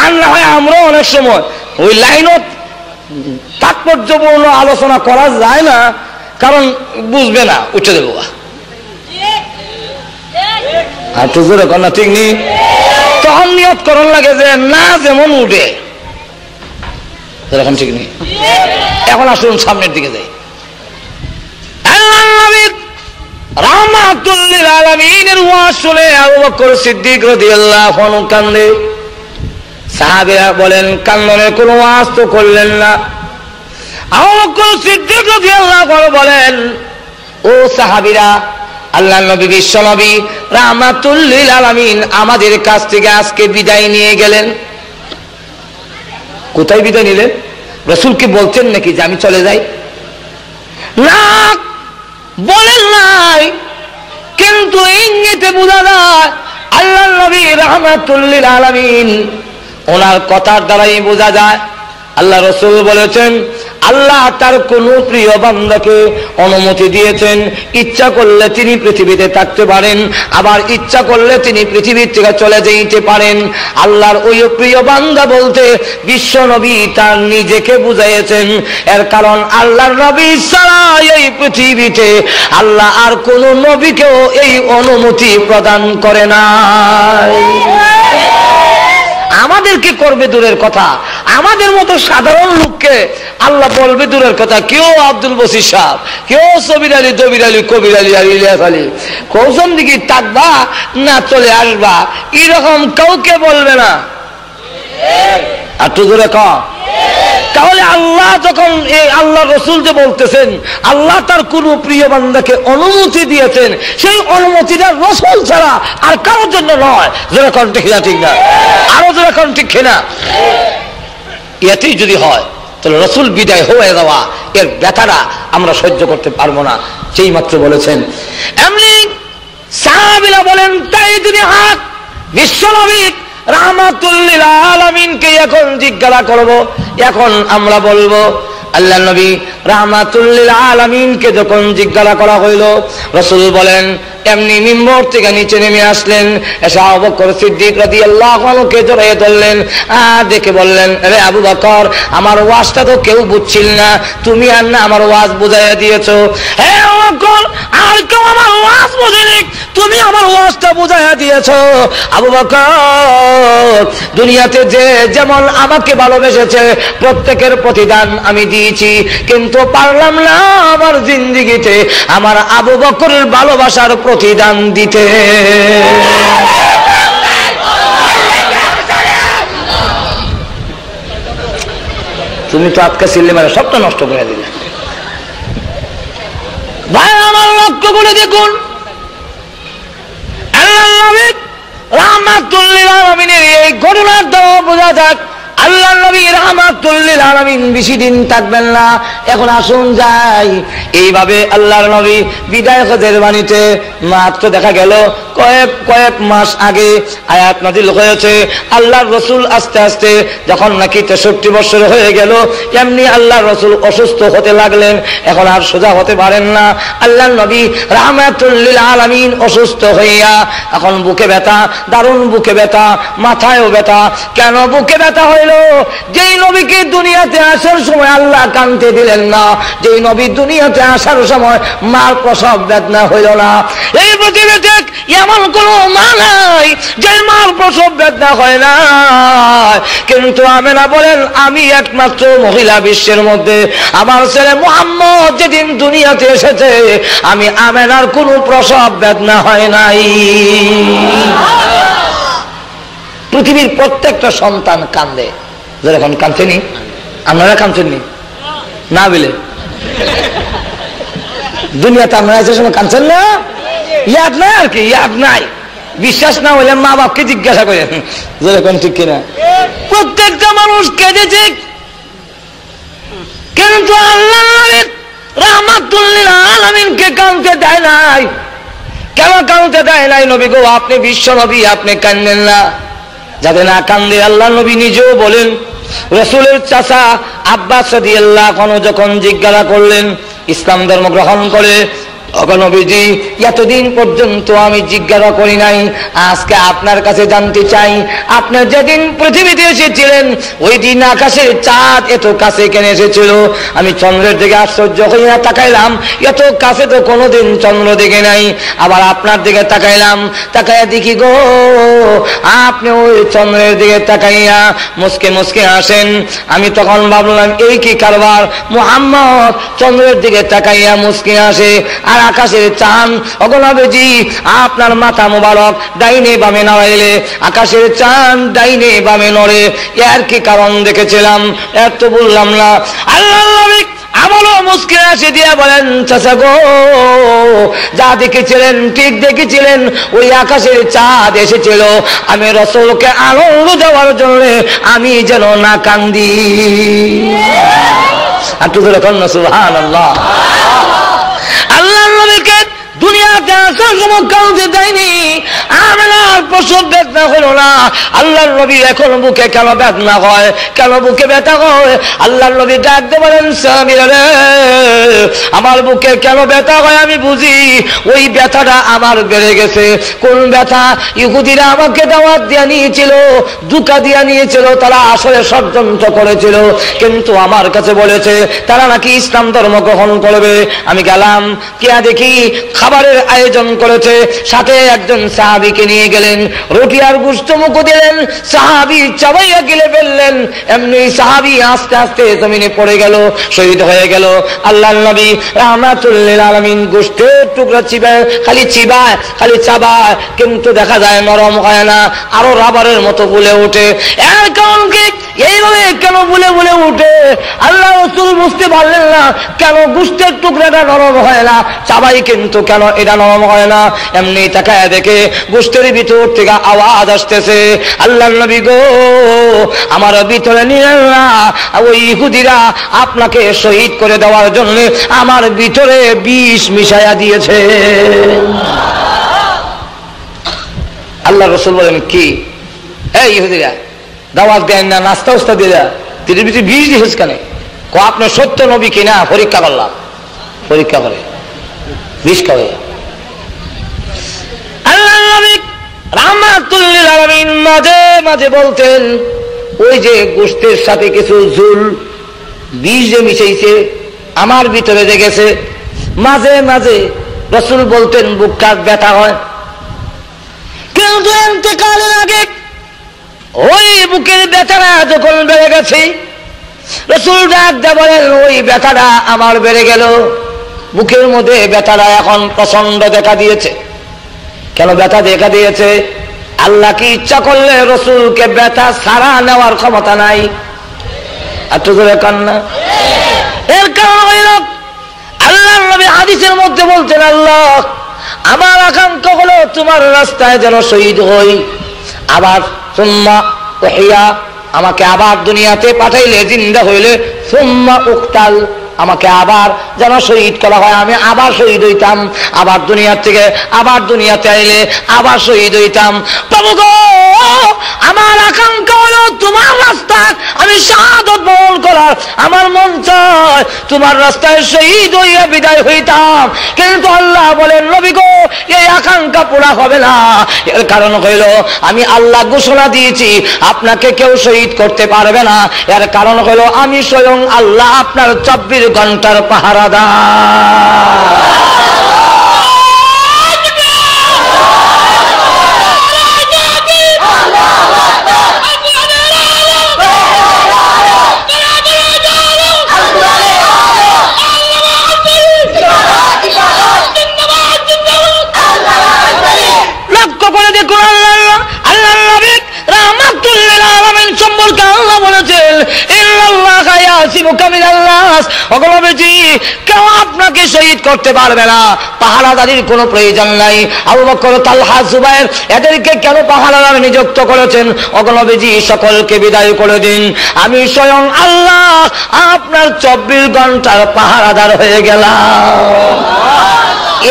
Speaker 1: আর না হয় আমরাও অনেক সময় ওই লাইনত তাৎপর্যপূর্ণ আলোচনা করা যায় না, কারণ বুঝবে না, উঠে দেবো। আর তো যেরকম না, ঠিক নেই? তখন নিয়ত করণ লাগে যে না যেমন উঠে, যেরকম ঠিক নেই। এখন আসুন সামনের দিকে যাই। রাহমাতুল লিল আলামিনের ওয়াজ শুনে আবু বকর সিদ্দিক রাদিয়াল্লাহু আনহু কান্দে। সাহাবীরা বলেন কান্দনের কোনো ওয়াজ তো করলেন না। আবু বকর সিদ্দিক রাদিয়াল্লাহু আনহু বলেন, ও সাহাবীরা, আল্লাহর নবী বিশ্ব নবী রাহমাতুল লিল আলামিন আমাদের কাছ থেকে আজকে বিদায় নিয়ে গেলেন। কোথায় বিদায় নিলেন? রাসূল কি বলছেন নাকি যে আমি চলে যাই? না, বলেন নাই, কিন্তু ইঙ্গিতে বোঝা যায় আল্লাহর নবী রাহমাতুল লিল আলামিন, ওনার কথার দ্বারাই বোঝা যায় আল্লাহ রাসূল বলেছেন আল্লাহ তার কোন প্রিয় বান্দাকে অনুমতি দিয়েছেন, ইচ্ছা করলে তিনি পৃথিবীতে থাকতে পারেন, আবার ইচ্ছা করলে তিনি পৃথিবী থেকে চলে যেতে পারেন। আল্লাহর ওই প্রিয় বান্দা বলতে বিশ্ব নবী তার নিজেকে বুঝাইয়েছেন। এর কারণ আল্লাহর নবী ছাড়া এই পৃথিবীতে আল্লাহ আর কোন নবীকেও এই অনুমতি প্রদান করে নাই। আমাদেরকে করবে দূরের কথা, আমাদের মতো সাধারণ লোককে আল্লাহ বলবে দূরের কথা। কেউ আব্দুল বসির সাহেব, কেউ সবির আলী, দবির আলী, কবির আলী আর ইলিয়াস আলী, কৌশল দিকে থাকবা না চলে আসবা, এরকম কাউকে বলবে না। আর তো দূরে ক তাহলে আল্লাহ যখন এই আল্লাহ রসুল যে বলতেছেন আল্লাহ তার কোন প্রিয় বান্দাকে অনুমতি দিয়েছেন, সেই অনুমতিটা রসুল ছাড়া আর কারোর জন্য নয়। যেরকম ঠিক না, ঠিক না? আরো যেরকম ঠিক না, এতেই যদি হয় তাহলে রসুল বিদায় হয়ে যাওয়া এর ব্যথাটা আমরা সহ্য করতে পারবো না। সেই মাত্র বলেছেন। এমনি সাহাবীরা বলেন তাই যদি হাত বিশ্বনবী রাহমাতুল লিল আলামিনকে এখন জিজ্ঞাসা করব, এখন আমরা বলবো আল্লাহ নবী রাহমাতুল লিল আলামিনকে যখন জিজ্ঞাসা করা হইল, রাসূল বলেন এমনি মিম্বর থেকে নিচে নেমে আসলেন, এসে আবু বকর সিদ্দিক রাদিয়াল্লাহু আনহুকে জড়িয়ে ধরলেন, দেখে বললেন, আরে আবু বকর, আমার ওয়াজটা তো কেউ বুঝছিল না, তুমি আর না আমার ওয়াজ বুঝাইয়া দিয়েছো। হে আবু বকর, আর কেউ আমার ওয়াজ বুঝেনি, তুমি আমার ওয়াজটা বুঝাইয়া দিয়েছো। আবু বকর, দুনিয়াতে যে যেমন আমাকে ভালোবেসেছে প্রত্যেকের প্রতিদান আমি দিয়েছি, কিন্তু পারলাম না আমার জিন্দেগিতে আমার আবু বকরের ভালোবাসার প্রতিদান দিতে। তুমি তো আজকে সিল্লে মারে সবটা নষ্ট করে দিলে। ভাই আমার লক্ষ্য করে দেখুন, আল্লাহ নবী রাহমাতুল লিল আলামিনের এই ঘটনার দ্বারা বোঝা যাক আল্লাহ নবী রাহমাতুল লিল আলামিন বেশি দিন থাকবেন না। এখন আসুন যাই। এইভাবে আল্লাহর নবী বিদায় হজের বাণীতে মাত্র দেখা গেল কয়েক মাস আগে আয়াত নাযিল হয়েছে। আল্লাহর রাসূল আস্তে আস্তে যখন নাকি 63 বছর হয়ে গেল, এমনি আল্লাহর রাসূল অসুস্থ হতে লাগলেন, এখন আর সোজা হতে পারেন না। আল্লাহর নবী রাহমাতুল লিল আলামিন অসুস্থ হইয়া এখন বুকে ব্যথা, দারুণ বুকে ব্যথা, মাথায়ও ব্যথা। কেন বুকে ব্যথা হইল? যেই নবীকে দুনিয়াতে আসার সময় আল্লাহ কানতে দিলেন না, যেই নবী দুনিয়াতে আসার সময় মার প্রসব বেদনা হইল না। এই পৃথিবীতে এমন কোন মা নাই যে মার প্রসব বেদনা হয় না, কিন্তু আমেনা বলেন আমি একমাত্র মহিলা বিশ্বের মধ্যে আমার ছেলে মুহাম্মদ যেদিন দুনিয়াতে এসেছে আমি আমেনার কোন প্রসব বেদনা হয় নাই। পৃথিবীর প্রত্যেকটা সন্তান কান্দে, যেরকম কাঁদছেনি আপনারা কাঁদছেননি, না বলে দুনিয়াতে আমরা আছে সময় কাঁদছেন না, ইয়াদ নাই আর কি, ইয়াদ নাই। বিশ্বাস না হলে মা বাপকে জিজ্ঞাসা করেন, যেরকম ঠিক কিনা। প্রত্যেকটা মানুষ কেঁদেছে, কিন্তু আল্লাহ রাহমাতুল লিল আলামিনকে কাঁদতে দেয় নাই। কেন কাঁদতে দেয় নাই? নবী গো, আপনি বিশ্ব নবী, আপনি কান্দেন না। যাতে না কান্দে আল্লাহ নবী নিজেও বলেন। রাসূলের চাচা আব্বাস রাদিয়াল্লাহু আনহু যখন জিজ্ঞাসা করলেন ইসলাম ধর্ম গ্রহণ করে, নবীজি এতদিন পর্যন্ত আমি জিজ্ঞাসা করি নাই, আজকে আপনার কাছে জানতে চাই, আপনি যেদিন পৃথিবীতে এসেছিলেন ওই দিন আকাশের চাঁদ এত কাছে কেন এসেছিল? আমি চন্দ্রের দিকে আশ্চর্য হইয়া তাকাইলাম, এত কাছে তো কোনোদিন চন্দ্র দেখে নাই। আবার আপনার দিকে তাকাইলাম, তাকাইয়া দেখি গো আপনি ওই চন্দ্রের দিকে তাকাইয়া মুসকে মুসকে আসেন। আমি তখন ভাবলাম এই কি কারবার, মুহাম্মদ চন্দ্রের দিকে তাকাইয়া মুসকে আসে আর আকাশের চাঁদ। অগনবীজি আপনার মাথা মোবারক ডাইনে বামে নড়াইলে আকাশের চাঁদ ডাইনে বামে নড়ে, এর কি কারণ দেখেছিলাম? এত বললাম না। আল্লাহ নবী আবারও মুস্কে আসে দিয়া বলেন, চাচা গো যা দেখেছিলেন ঠিক দেখেছিলেন, ওই আকাশের চাঁদ এসেছিল আমি রাসূলকে আনন্দ দেওয়ার জন্য, আমি যেন না কান্দি। একটু ধরে কন্যা সুবহানাল্লাহ। আল্লাহ নবীকে দুনিয়াতে আসার সময় কাউকে দেয়নি, আমার প্রসব বেদনা হলো না। আল্লাহর নবী এখন বুকে কেন বেদনা হয়, কেন বুকে ব্যথা হয়? আল্লাহর নবী ডাকতে বলেন, সাহাবীরা রে আমার বুকে কেন ব্যথা হয় আমি বুঝি। ওই ব্যথাটা আমার বেড়ে গেছে। কোন ব্যথা? ইহুদিরা আমাকে দাওয়াত দিয়ে নিয়েছিল, দুকা দিয়ে নিয়েছিল, তারা আসলে ষড়যন্ত্র করেছিল, কিন্তু আমার কাছে বলেছে তারা নাকি ইসলাম ধর্ম গ্রহণ করবে। আমি গেলাম, কে দেখি খাবারের আয়োজন করেছে, সাথে একজন সাহাবীকে নিয়ে গেলেন, রুটি আর গোশত মুখ দিলেন, সাহাবী চাবাইয়া গিলে ফেললেন। এমনি সাহাবী আস্তে আস্তে জমিনে পড়ে গেল, শহীদ হয়ে গেল। আল্লাহর নবী রাহমাতুল লিল আলামিন গোশতের টুকরা চিবায়, খালি চিবায় খালি চাবায়, কিন্তু দেখা যায় নরম হয় না, আরো রাবারের মতো ফুলে ওঠে। এর কারণ কি? এইভাবে কেন ফুলে ফুলে উঠে? আল্লাহ রাসূল বুঝতে পারলেন না কেন গোশতের টুকরাটা নরম হয় না, চাবাই কিন্তু কেন এটা নরম হয় না। এমনি তাকায় দেখে গোশতের ভিতর থেকে আওয়াজ আসতেছে, আল্লাহর নবী গো আমার ভিতরে নিলেন না, ওই ইহুদিরা আপনাকে শহীদ করে দেওয়ার জন্য আমার ভিতরে বিষ মিশাইয়া দিয়েছে। আল্লাহ রাসূল বলেন, কি এই ইহুদিরা দাওয়াত দেন না, নাস্তা উস্তা দিলা, তিনি ভিতরে বিষ দিয়েছে কেন? আপনি সত্য নবী কিনা পরীক্ষা করলাম, পরীক্ষা করে বিষ খাওয়া। আল্লাহ নবী রাহমাতুল লিল আলামিন মাঝে মাঝে বলতেন, ওই যে গোশতের সাথে কিছু ঝুল বিষ যে মিশাইছে আমার ভিতরে লেগেছে। মাঝে মাঝে রাসূল বলতেন বুকটা ব্যথা হয়, কিন্তু ইন্তেকালের আগে ওই বুকের ব্যথাটা যখন বেড়ে গেছে, রাসূল ডাক দিয়ে বলেন, ওই ব্যথাটা আমার বেড়ে গেল, বুকের মধ্যে ব্যথাটা এখন প্রচন্ড দেখা দিয়েছে। কেন ব্যথা দেখা দিয়েছে? আল্লাহ কি ইচ্ছা করলে রাসূলকে ব্যথা ছাড়া নেওয়ার ক্ষমতা নাই? একটু জোরে কান্না। এর কারণ হইল আল্লাহর নবী হাদিসের মধ্যে বলতেন, আল্লাহ আমার আকাঙ্ক্ষা হলো তোমার রাস্তায় যেন শহীদ হই, আবার সুম্মা উহিয়া আমাকে আবার দুনিয়াতে পাঠাইলে, জিন্দা হইলে সুম্মা উকতাল আমাকে আবার যেন শহীদ করা হয়, আমি আবার শহীদ হইতাম, আবার দুনিয়ার থেকে আবার দুনিয়াতে আইলে আবার শহীদ হইতাম। প্রভু গো আমার আকাঙ্ক্ষা হলো তোমার রাস্তায় আমি শাহাদত বরণ করার, আমার মন চায় তোমার রাস্তায় শহীদ হইয়া বিদায় হইতাম। কিন্তু আল্লাহ বলেন, নবী গো এই আকাঙ্ক্ষা পুরা হবে না। এর কারণ হইল আমি আল্লাহ ঘোষণা দিয়েছি আপনাকে কেউ শহীদ করতে পারবে না। এর কারণ হইল আমি স্বয়ং আল্লাহ আপনার 24 ঘন্টার পাহারাদার। লক্ষ্য করে দেখুন আল্লাহ নবী রাহমাতুল লিল আলামিন সম্পর্কে আল্লাহ বলেছেন, ইন্নাল্লাহা ইয়াসিমুকা মিনাল নাস,
Speaker 2: ওগলবেজি কেউ আপনাকে শহীদ করতে পারবে না, পাহারাদারির কোনো প্রয়োজন নাই। আবু বকর, তালহা, জুবায়ের এদেরকে কেন পাহারাদার নিযুক্ত করেছেন? ওগলবেজি সকলকে বিদায় করে দিন, আমি স্বয়ং আল্লাহ আপনার 24 ঘন্টার পাহারাদার হয়ে গেলাম।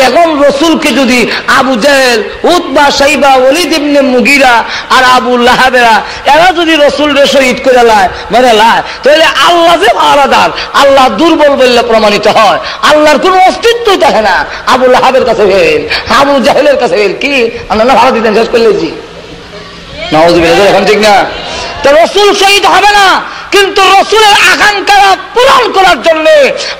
Speaker 2: এখন রসুলকে যদি আবু জেহেল, উতবা, শাইবা, ওলীদ ইবনে মুগীরা আর আবু লাহাবেরা এরা যদি রসুলকে শহীদ করে লায়, মেরে লায়, তাহলে আল্লাহ যে পাহারাদার, আল্লাহ দুর্বল বললে প্রমাণিত হয়। আল্লাহর কোনো অস্তিত্বই দেখে না। আবু লাহাবের কাছে ফেল, আবু জাহেলের কাছে ফেল, কি আমরা ভাড়া দিতেন শেষ করলেছি নাউযুবিল্লাহ, এখন ঠিক না? তো রসুল শহীদ হবে না, কিন্তু রসুলের আকাঙ্ক্ষা পূরণ করার জন্য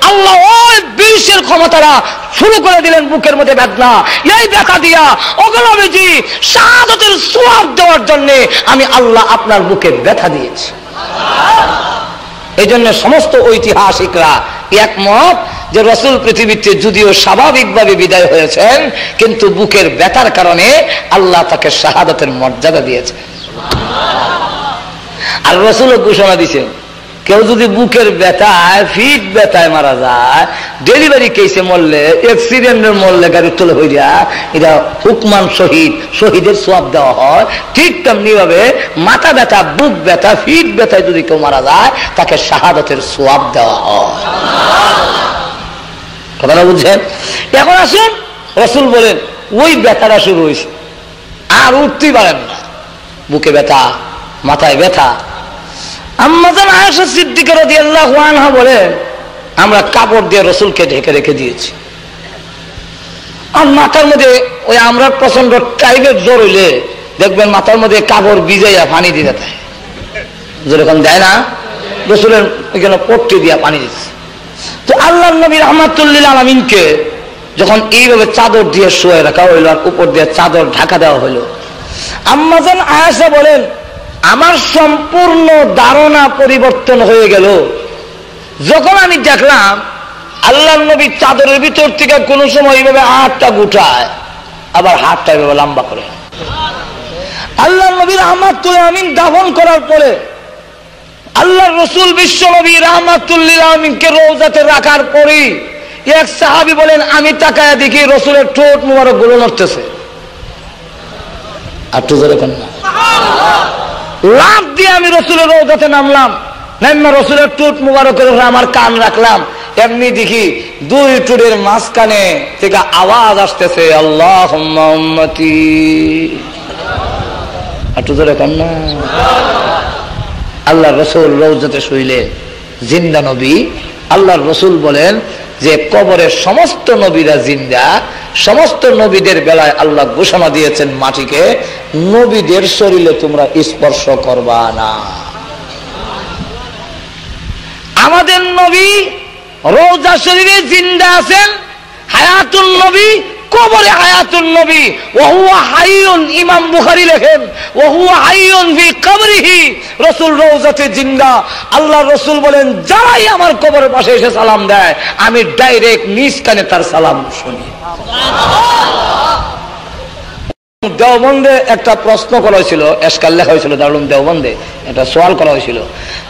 Speaker 2: আল্লাহ ওই বিশ্বের ক্ষমতারা শুরু করে দিলেন বুকের মধ্যে বেদনা। এই ব্যথা দিয়া ওগলবেজি শাহাদাতের সওয়াব দেওয়ার জন্য আমি আল্লাহ আপনার বুকে ব্যথা দিয়েছি। এই জন্য সমস্ত ঐতিহাসিকরা একমত যে রসুল পৃথিবীতে যদিও স্বাভাবিকভাবে বিদায় হয়েছেন, কিন্তু বুকের ব্যথার কারণে আল্লাহ তাকে শাহাদাতের মর্যাদা দিয়েছে। আর রসুল ঘোষণা দিছেন, কেউ যদি বুকের ব্যথায়, ফিট ব্যথায় মারা যায়, ডেলিভারি কেসে মরলে, অ্যাক্সিডেন্টের মরলে, গাড়ি তোলে হইয়া, এটা হুকমান শহীদ, শহীদের সওয়াব দেওয়া হয়। ঠিক তেমনি ভাবে মাথা ব্যথা, বুক ব্যথা, ফিট ব্যথায় যদি কেউ মারা যায়, তাকে শাহাদাতের সওয়াব দেওয়া হয়। কথাটা বুঝছেন? এখন আসুন, রসুল বলেন ওই ব্যথাটা শুরু হয়েছে, আর উঠতেই পারেন না, বুকে ব্যথা, মাথায় ব্যথা। আম্মা জান আয়েশা সিদ্দিকা রাদিয়াল্লাহু আনহা বলেন, আমরা কাপড় দিয়ে রসুলকে ঢেকে রেখে দিয়েছি। আর মাথার মধ্যে ওই আমরা প্রচন্ড টাইপের জ্বর হইলে দেখবেন মাথার মধ্যে কাপড় ভিজাইয়া পানি দিতে দেয়, যেরকম দেয় না, রসুলের ওইখানে পট্টি দিয়া পানি দিচ্ছে। তো আল্লাহর নবী রাহমাতুল লিল আলামিনকে যখন এইভাবে চাদর দিয়ে শুয়ে রাখা হইল আর উপর দিয়ে চাদর ঢাকা দেওয়া হইল, আম্মা জান আয়েশা বলেন, আমার সম্পূর্ণ ধারণা পরিবর্তন হয়ে গেল যখন আমি দেখলাম আল্লাহর নবী চাদরের ভিতর থেকে কোন সময় এইভাবে হাতটা গুটায়, আবার হাতটা এইভাবে লম্বা করে। আল্লাহর নবী রাহমাতুল আমিন দাফন করার পরে আল্লাহর রসুল বিশ্ব নবী রাহমাতুল লিল আলামিনকে রওজাতে রাখার পরে এক সাহাবী বলেন, আমি তাকায়া দেখি রসুলের ঠোঁট মুবারক গুলো নড়তেছে। আর তো জোরে কেন না, লাফ দিয়ে আমি রসুলের রওজাতে নামলাম, নাইমা রসুলের ঠোঁট মুবারকের উপরে আমার কান রাখলাম, এমনি দেখি দুই ঠোঁটের মাঝখানে থেকে আওয়াজ আসতেছে, আল্লাহুম্মা উম্মতি। আর তো জোরে কেন না। আল্লাহর রসুল রওজাতে শুইলেন, জিন্দা নবী। আল্লাহর রসুল বলেন যে কবরের সমস্ত নবীরা জিন্দা, সমস্ত নবীদের বেলায় আল্লাহ ঘোষণা দিয়েছেন মাটিকে, নবীদের শরীরে তোমরা স্পর্শ করবা না। আমাদের নবী রওজা শরীরে জিন্দা আছেন, হায়াতুন নবী কবরে হায়াতুন নবী, ওয়া হুয়া হাইয়ুন, ইমাম বুখারী লেখেন, ওয়া হুয়া হাইয়ুন ফি কবরিহি, রাসূল রওজাতে জিন্দা। আল্লাহর রাসূল বলেন, যারাই আমার কবরের পাশে এসে সালাম দেয়, আমি ডাইরেক্ট নিজ কানে তার সালাম শুনি। দেওবন্দে একটা প্রশ্ন করা হয়েছিল, এসকাল লেখা হয়েছিল দারুল দেওবন্দে, একটা সওয়াল করা হয়েছিল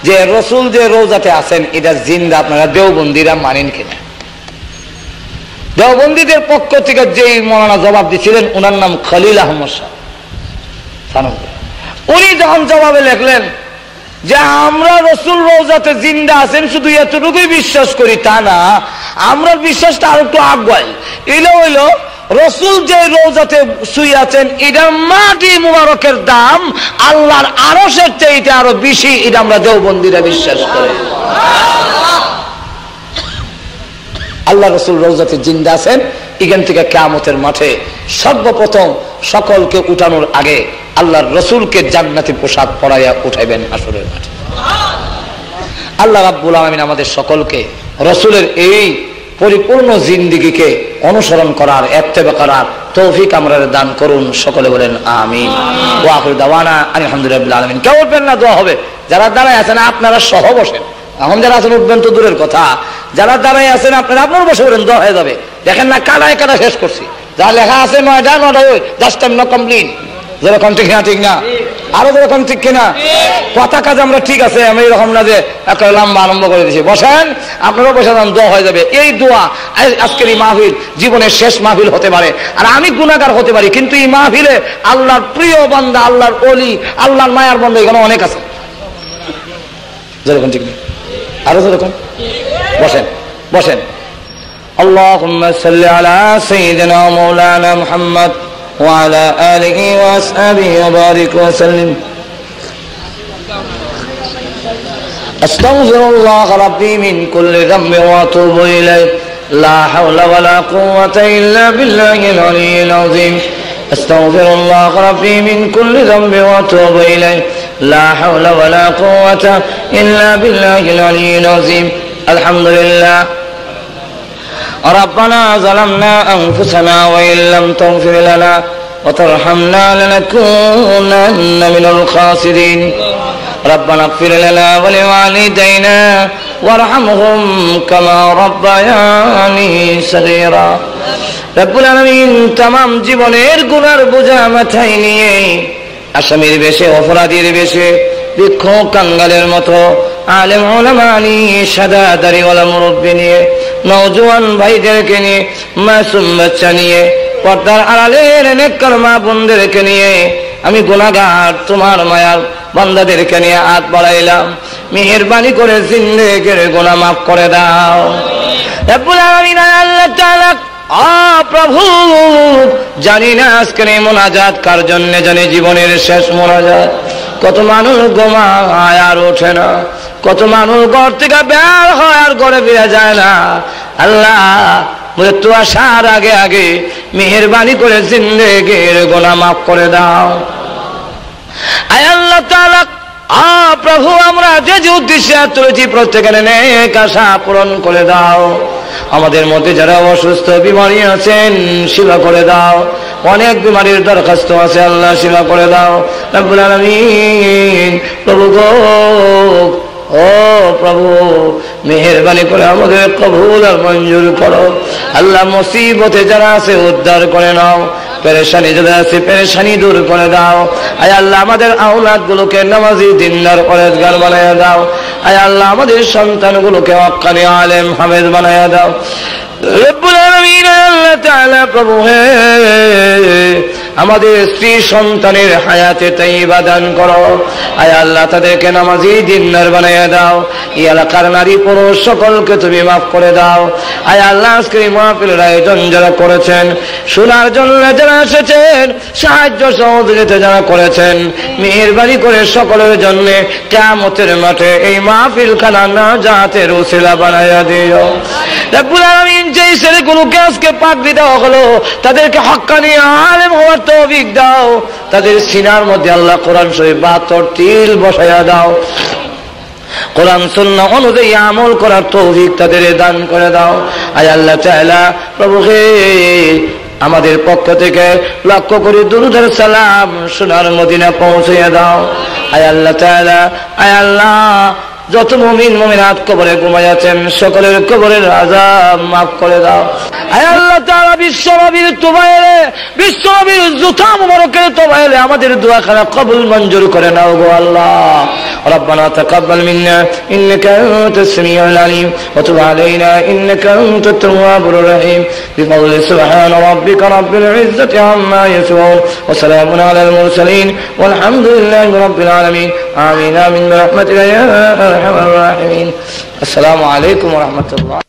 Speaker 2: যে রাসূল যে রওজাতে আছেন এটা জিন্দা, আপনারা দেওবন্দিরা মানেন কিনা? দেওবন্দীদের পক্ষ থেকে যেই মৌলানা জবাব দিচ্ছিলেন, ওনার নাম খলিল আহমদ শাহ। উনি যখন জবাবে লিখলেন যে আমরা রসুল রওজাতে জিন্দা আছেন শুধু এতটুকুই বিশ্বাস করি তা না, আমরা বিশ্বাসটা আর একটু আগুয়াই। এলো হইল রসুল যে রওজাতে শুয়ে আছেন এটার মাটি মুবারকের দাম আল্লাহর আরশের চাইতে আরো বেশি, এটা আমরা দেওবন্দীরা বিশ্বাস করি। আল্লাহ রসুল রওজাতে জিন্দা আছেন। এখান থেকে কিয়ামতের মাঠে সর্বপ্রথম সকলকে উঠানোর আগে আল্লাহর রসুলকে জান্নাতি পোশাক পরাইয়া উঠাইবেন হাসরের মাঠে। আল্লাহ রাব্বুল আলামিন আমাদের সকলকে রসুলের এই পরিপূর্ণ জিন্দেগিকে অনুসরণ করার, ইত্তেবা করার তৌফিক আমাদের দান করুন। সকলে বলেন আমিন। ওয়া আখিরু দাওয়ানা আলহামদুলিল্লাহি আলামিন। কেউ উঠবেন না, দোয়া হবে। যারা দাঁড়ায় আছেন আপনারা সহ বসেন, এখন যারা আছেন উঠবেন তো দূরের কথা, যারা দাঁড়ায় আছেন আপনারা আপনার বসে পড়েন, দোয়া হয়ে যাবে। দেখেন না কাটায় কাটা শেষ করছি, যা লেখা আছে 9টা 9টা, ওই 10 টাইম নো কমপ্লিট, যেরকম ঠিক না ঠিক না।
Speaker 1: আরো যেরকম ঠিক কিনা? কথা কাজ আমরা ঠিক আছে, আমি এরকম না যে একটা লম্বা আরম্ভ করে দিয়েছি। বসেন, আপনারাও বসে যান, দোয়া হয়ে যাবে। এই দোয়া আজকের এই মাহফিল জীবনের শেষ মাহফিল হতে পারে, আর আমি গুনাহগার হতে পারি, কিন্তু এই মাহফিলে আল্লাহর প্রিয় বান্দা, আল্লাহর ওলি, আল্লাহর মায়ার বান্দা এখানে অনেক আছে। যেরকম ঠিক নেই, আরো যেরকম। বসেন বসেন। اللهم صل على سيدنا مولانا محمد وعلى آله وأصحابه وبارك وسلم. أستغفر الله ربي من كل ذنب وأتوب إليه. لا حول ولا قوة إلا بالله العلي العظيم. أستغفر الله ربي من كل ذنب وأتوب إليه. لا حول ولا قوة إلا بالله العلي العظيم. الحمد لله. ربنا ظلمنا أنفسنا وإن لم تغفر لنا وترحمنا لنكونن من الخاسرين. ربنا اغفر لنا ولوالدينا وارحمهم كما ربياني صغيرا. রব্বুল আলামিন तमाम জীবনের গুনার বোঝা মাথায় নিয়ে আসামির বেশে, অপরাধীর বেশে, ভিক্ষুক কাঙ্গালের মতো আলেম ওলামা নিয়ে, সাদা দাড়িওয়ালা মুরব্বী নিয়ে, নওজোয়ান ভাইদেরকে নিয়ে, মাসুম বাচ্চা নিয়ে, পর্দার আড়ালের নেককার মা বোনদেরকে নিয়ে, আমি গুনাহগার তোমার মায়ার বান্দাদেরকে নিয়ে হাত বাড়াইলাম। মেহেরবানি করে জিন্দেগির গুনাহ মাফ করে দাও রব্বুল আলামিন। আল্লাহ তাআলা, প্রভু, জানি না আজকের এই মোনাজাত কার জন্য, জানি জীবনের শেষ মোনাজাত। কত মানুষ ঘুমায় আর ওঠে না, কত মানুষ ঘর থেকে বের হয় আর ঘরে ফিরে যায় না। আল্লাহ, মৃত্যু আসার আগে আগে মেহেরবানি করে জিন্দেগির গুনাহ মাফ করে দাও। আয় আল্লাহ তাআলা, প্রভু, আমরা যে যে উদ্দেশ্যে তুলেছি প্রত্যেকের নেক আশা পূরণ করে দাও। আমাদের মধ্যে যারা অসুস্থ বিমারি আছেন সেবা করে দাও। অনেক বিমারির দরখাস্ত আছে, আল্লাহ সেবা করে দাও রব্বুল আলামিন। প্রভু গো, ও প্রভু, মেহেরবানি করে আমাদের কবুল আর মঞ্জুর করো। আল্লাহ, মুসিবতে যারা আছে উদ্ধার করে নাও, পেরেশানি যারা আছে পেরেশানি দূর করে দাও। আয় আল্লাহ, আমাদের আওলাদ গুলোকে নামাজি দিনদার পরেজগার বানায়া দাও। আয় আল্লাহ, আমাদের সন্তানগুলোকে হক্কানি আলেম হাফেজ বানায়া দাও রব্বুল আলামিন। আল্লাহ তাআলা, প্রভু হে, আমাদের স্ত্রী সন্তানের হায়াতে তাইয়্যিবা দান করো। আয় আল্লাহ, তাদেরকে নামাজি দিনদার বানায়া দাও। এই এলাকার নারী পুরুষ সকলকে তুমি মাফ করে দাও। আয় আল্লাহ, আজকে এই মাহফিলের আয়োজন যারা করেছেন, শোনার জন্য যারা এসেছেন, সাহায্য সহযোগিতা যারা করেছেন, মেহেরবানি করে সকলের জন্য কিয়ামতের মাঠে এই মাহফিল খানা নাজাতের উসিলা বানায়া দিও রব্বুল আলামিন। যেই ছেলেগুলোকে আজকে পাগড়ি দেওয়া হলো, তাদেরকে হক্কানি আলেম হওয়ার তৌফিক দাও। তাদের সিনার মধ্যে আল্লাহ কোরআন শরীফ 72 তিল বসায়া দাও। কোরআন সুন্নাহ অনুযায়ী আমল করার তৌফিক তাদের দান করে দাও। আয় আল্লাহ তাআলা, প্রভু হে, আমাদের পক্ষ থেকে লক্ষ কোটি দুরূদের সালাম সোনার মদিনা পৌঁছিয়ে দাও। আয় আল্লাহ তাআলা, আয় আল্লাহ, যত মুমিন মুমিনাত কবরে ঘুমায় আছেন সকলের কবরের আযাব মাফ করে দাও। আয় আল্লাহ তাআলা, বিশ্বনবীর তোবায়ে, বিশ্বনবীর জুতা মুবারকের তোবায়ে আমাদের দোয়াখানা কবুল মঞ্জুর করে নাও গো আল্লাহ। ربنا تقبل منا إنك أنت السميع العليم وتب علينا إنك أنت التواب الرحيم. بقول سبحان ربك رب العزة عما يصفون وسلام على المرسلين والحمد لله رب العالمين. آمين آمين برحمتك يا أرحم الراحمين. السلام عليكم ورحمة الله.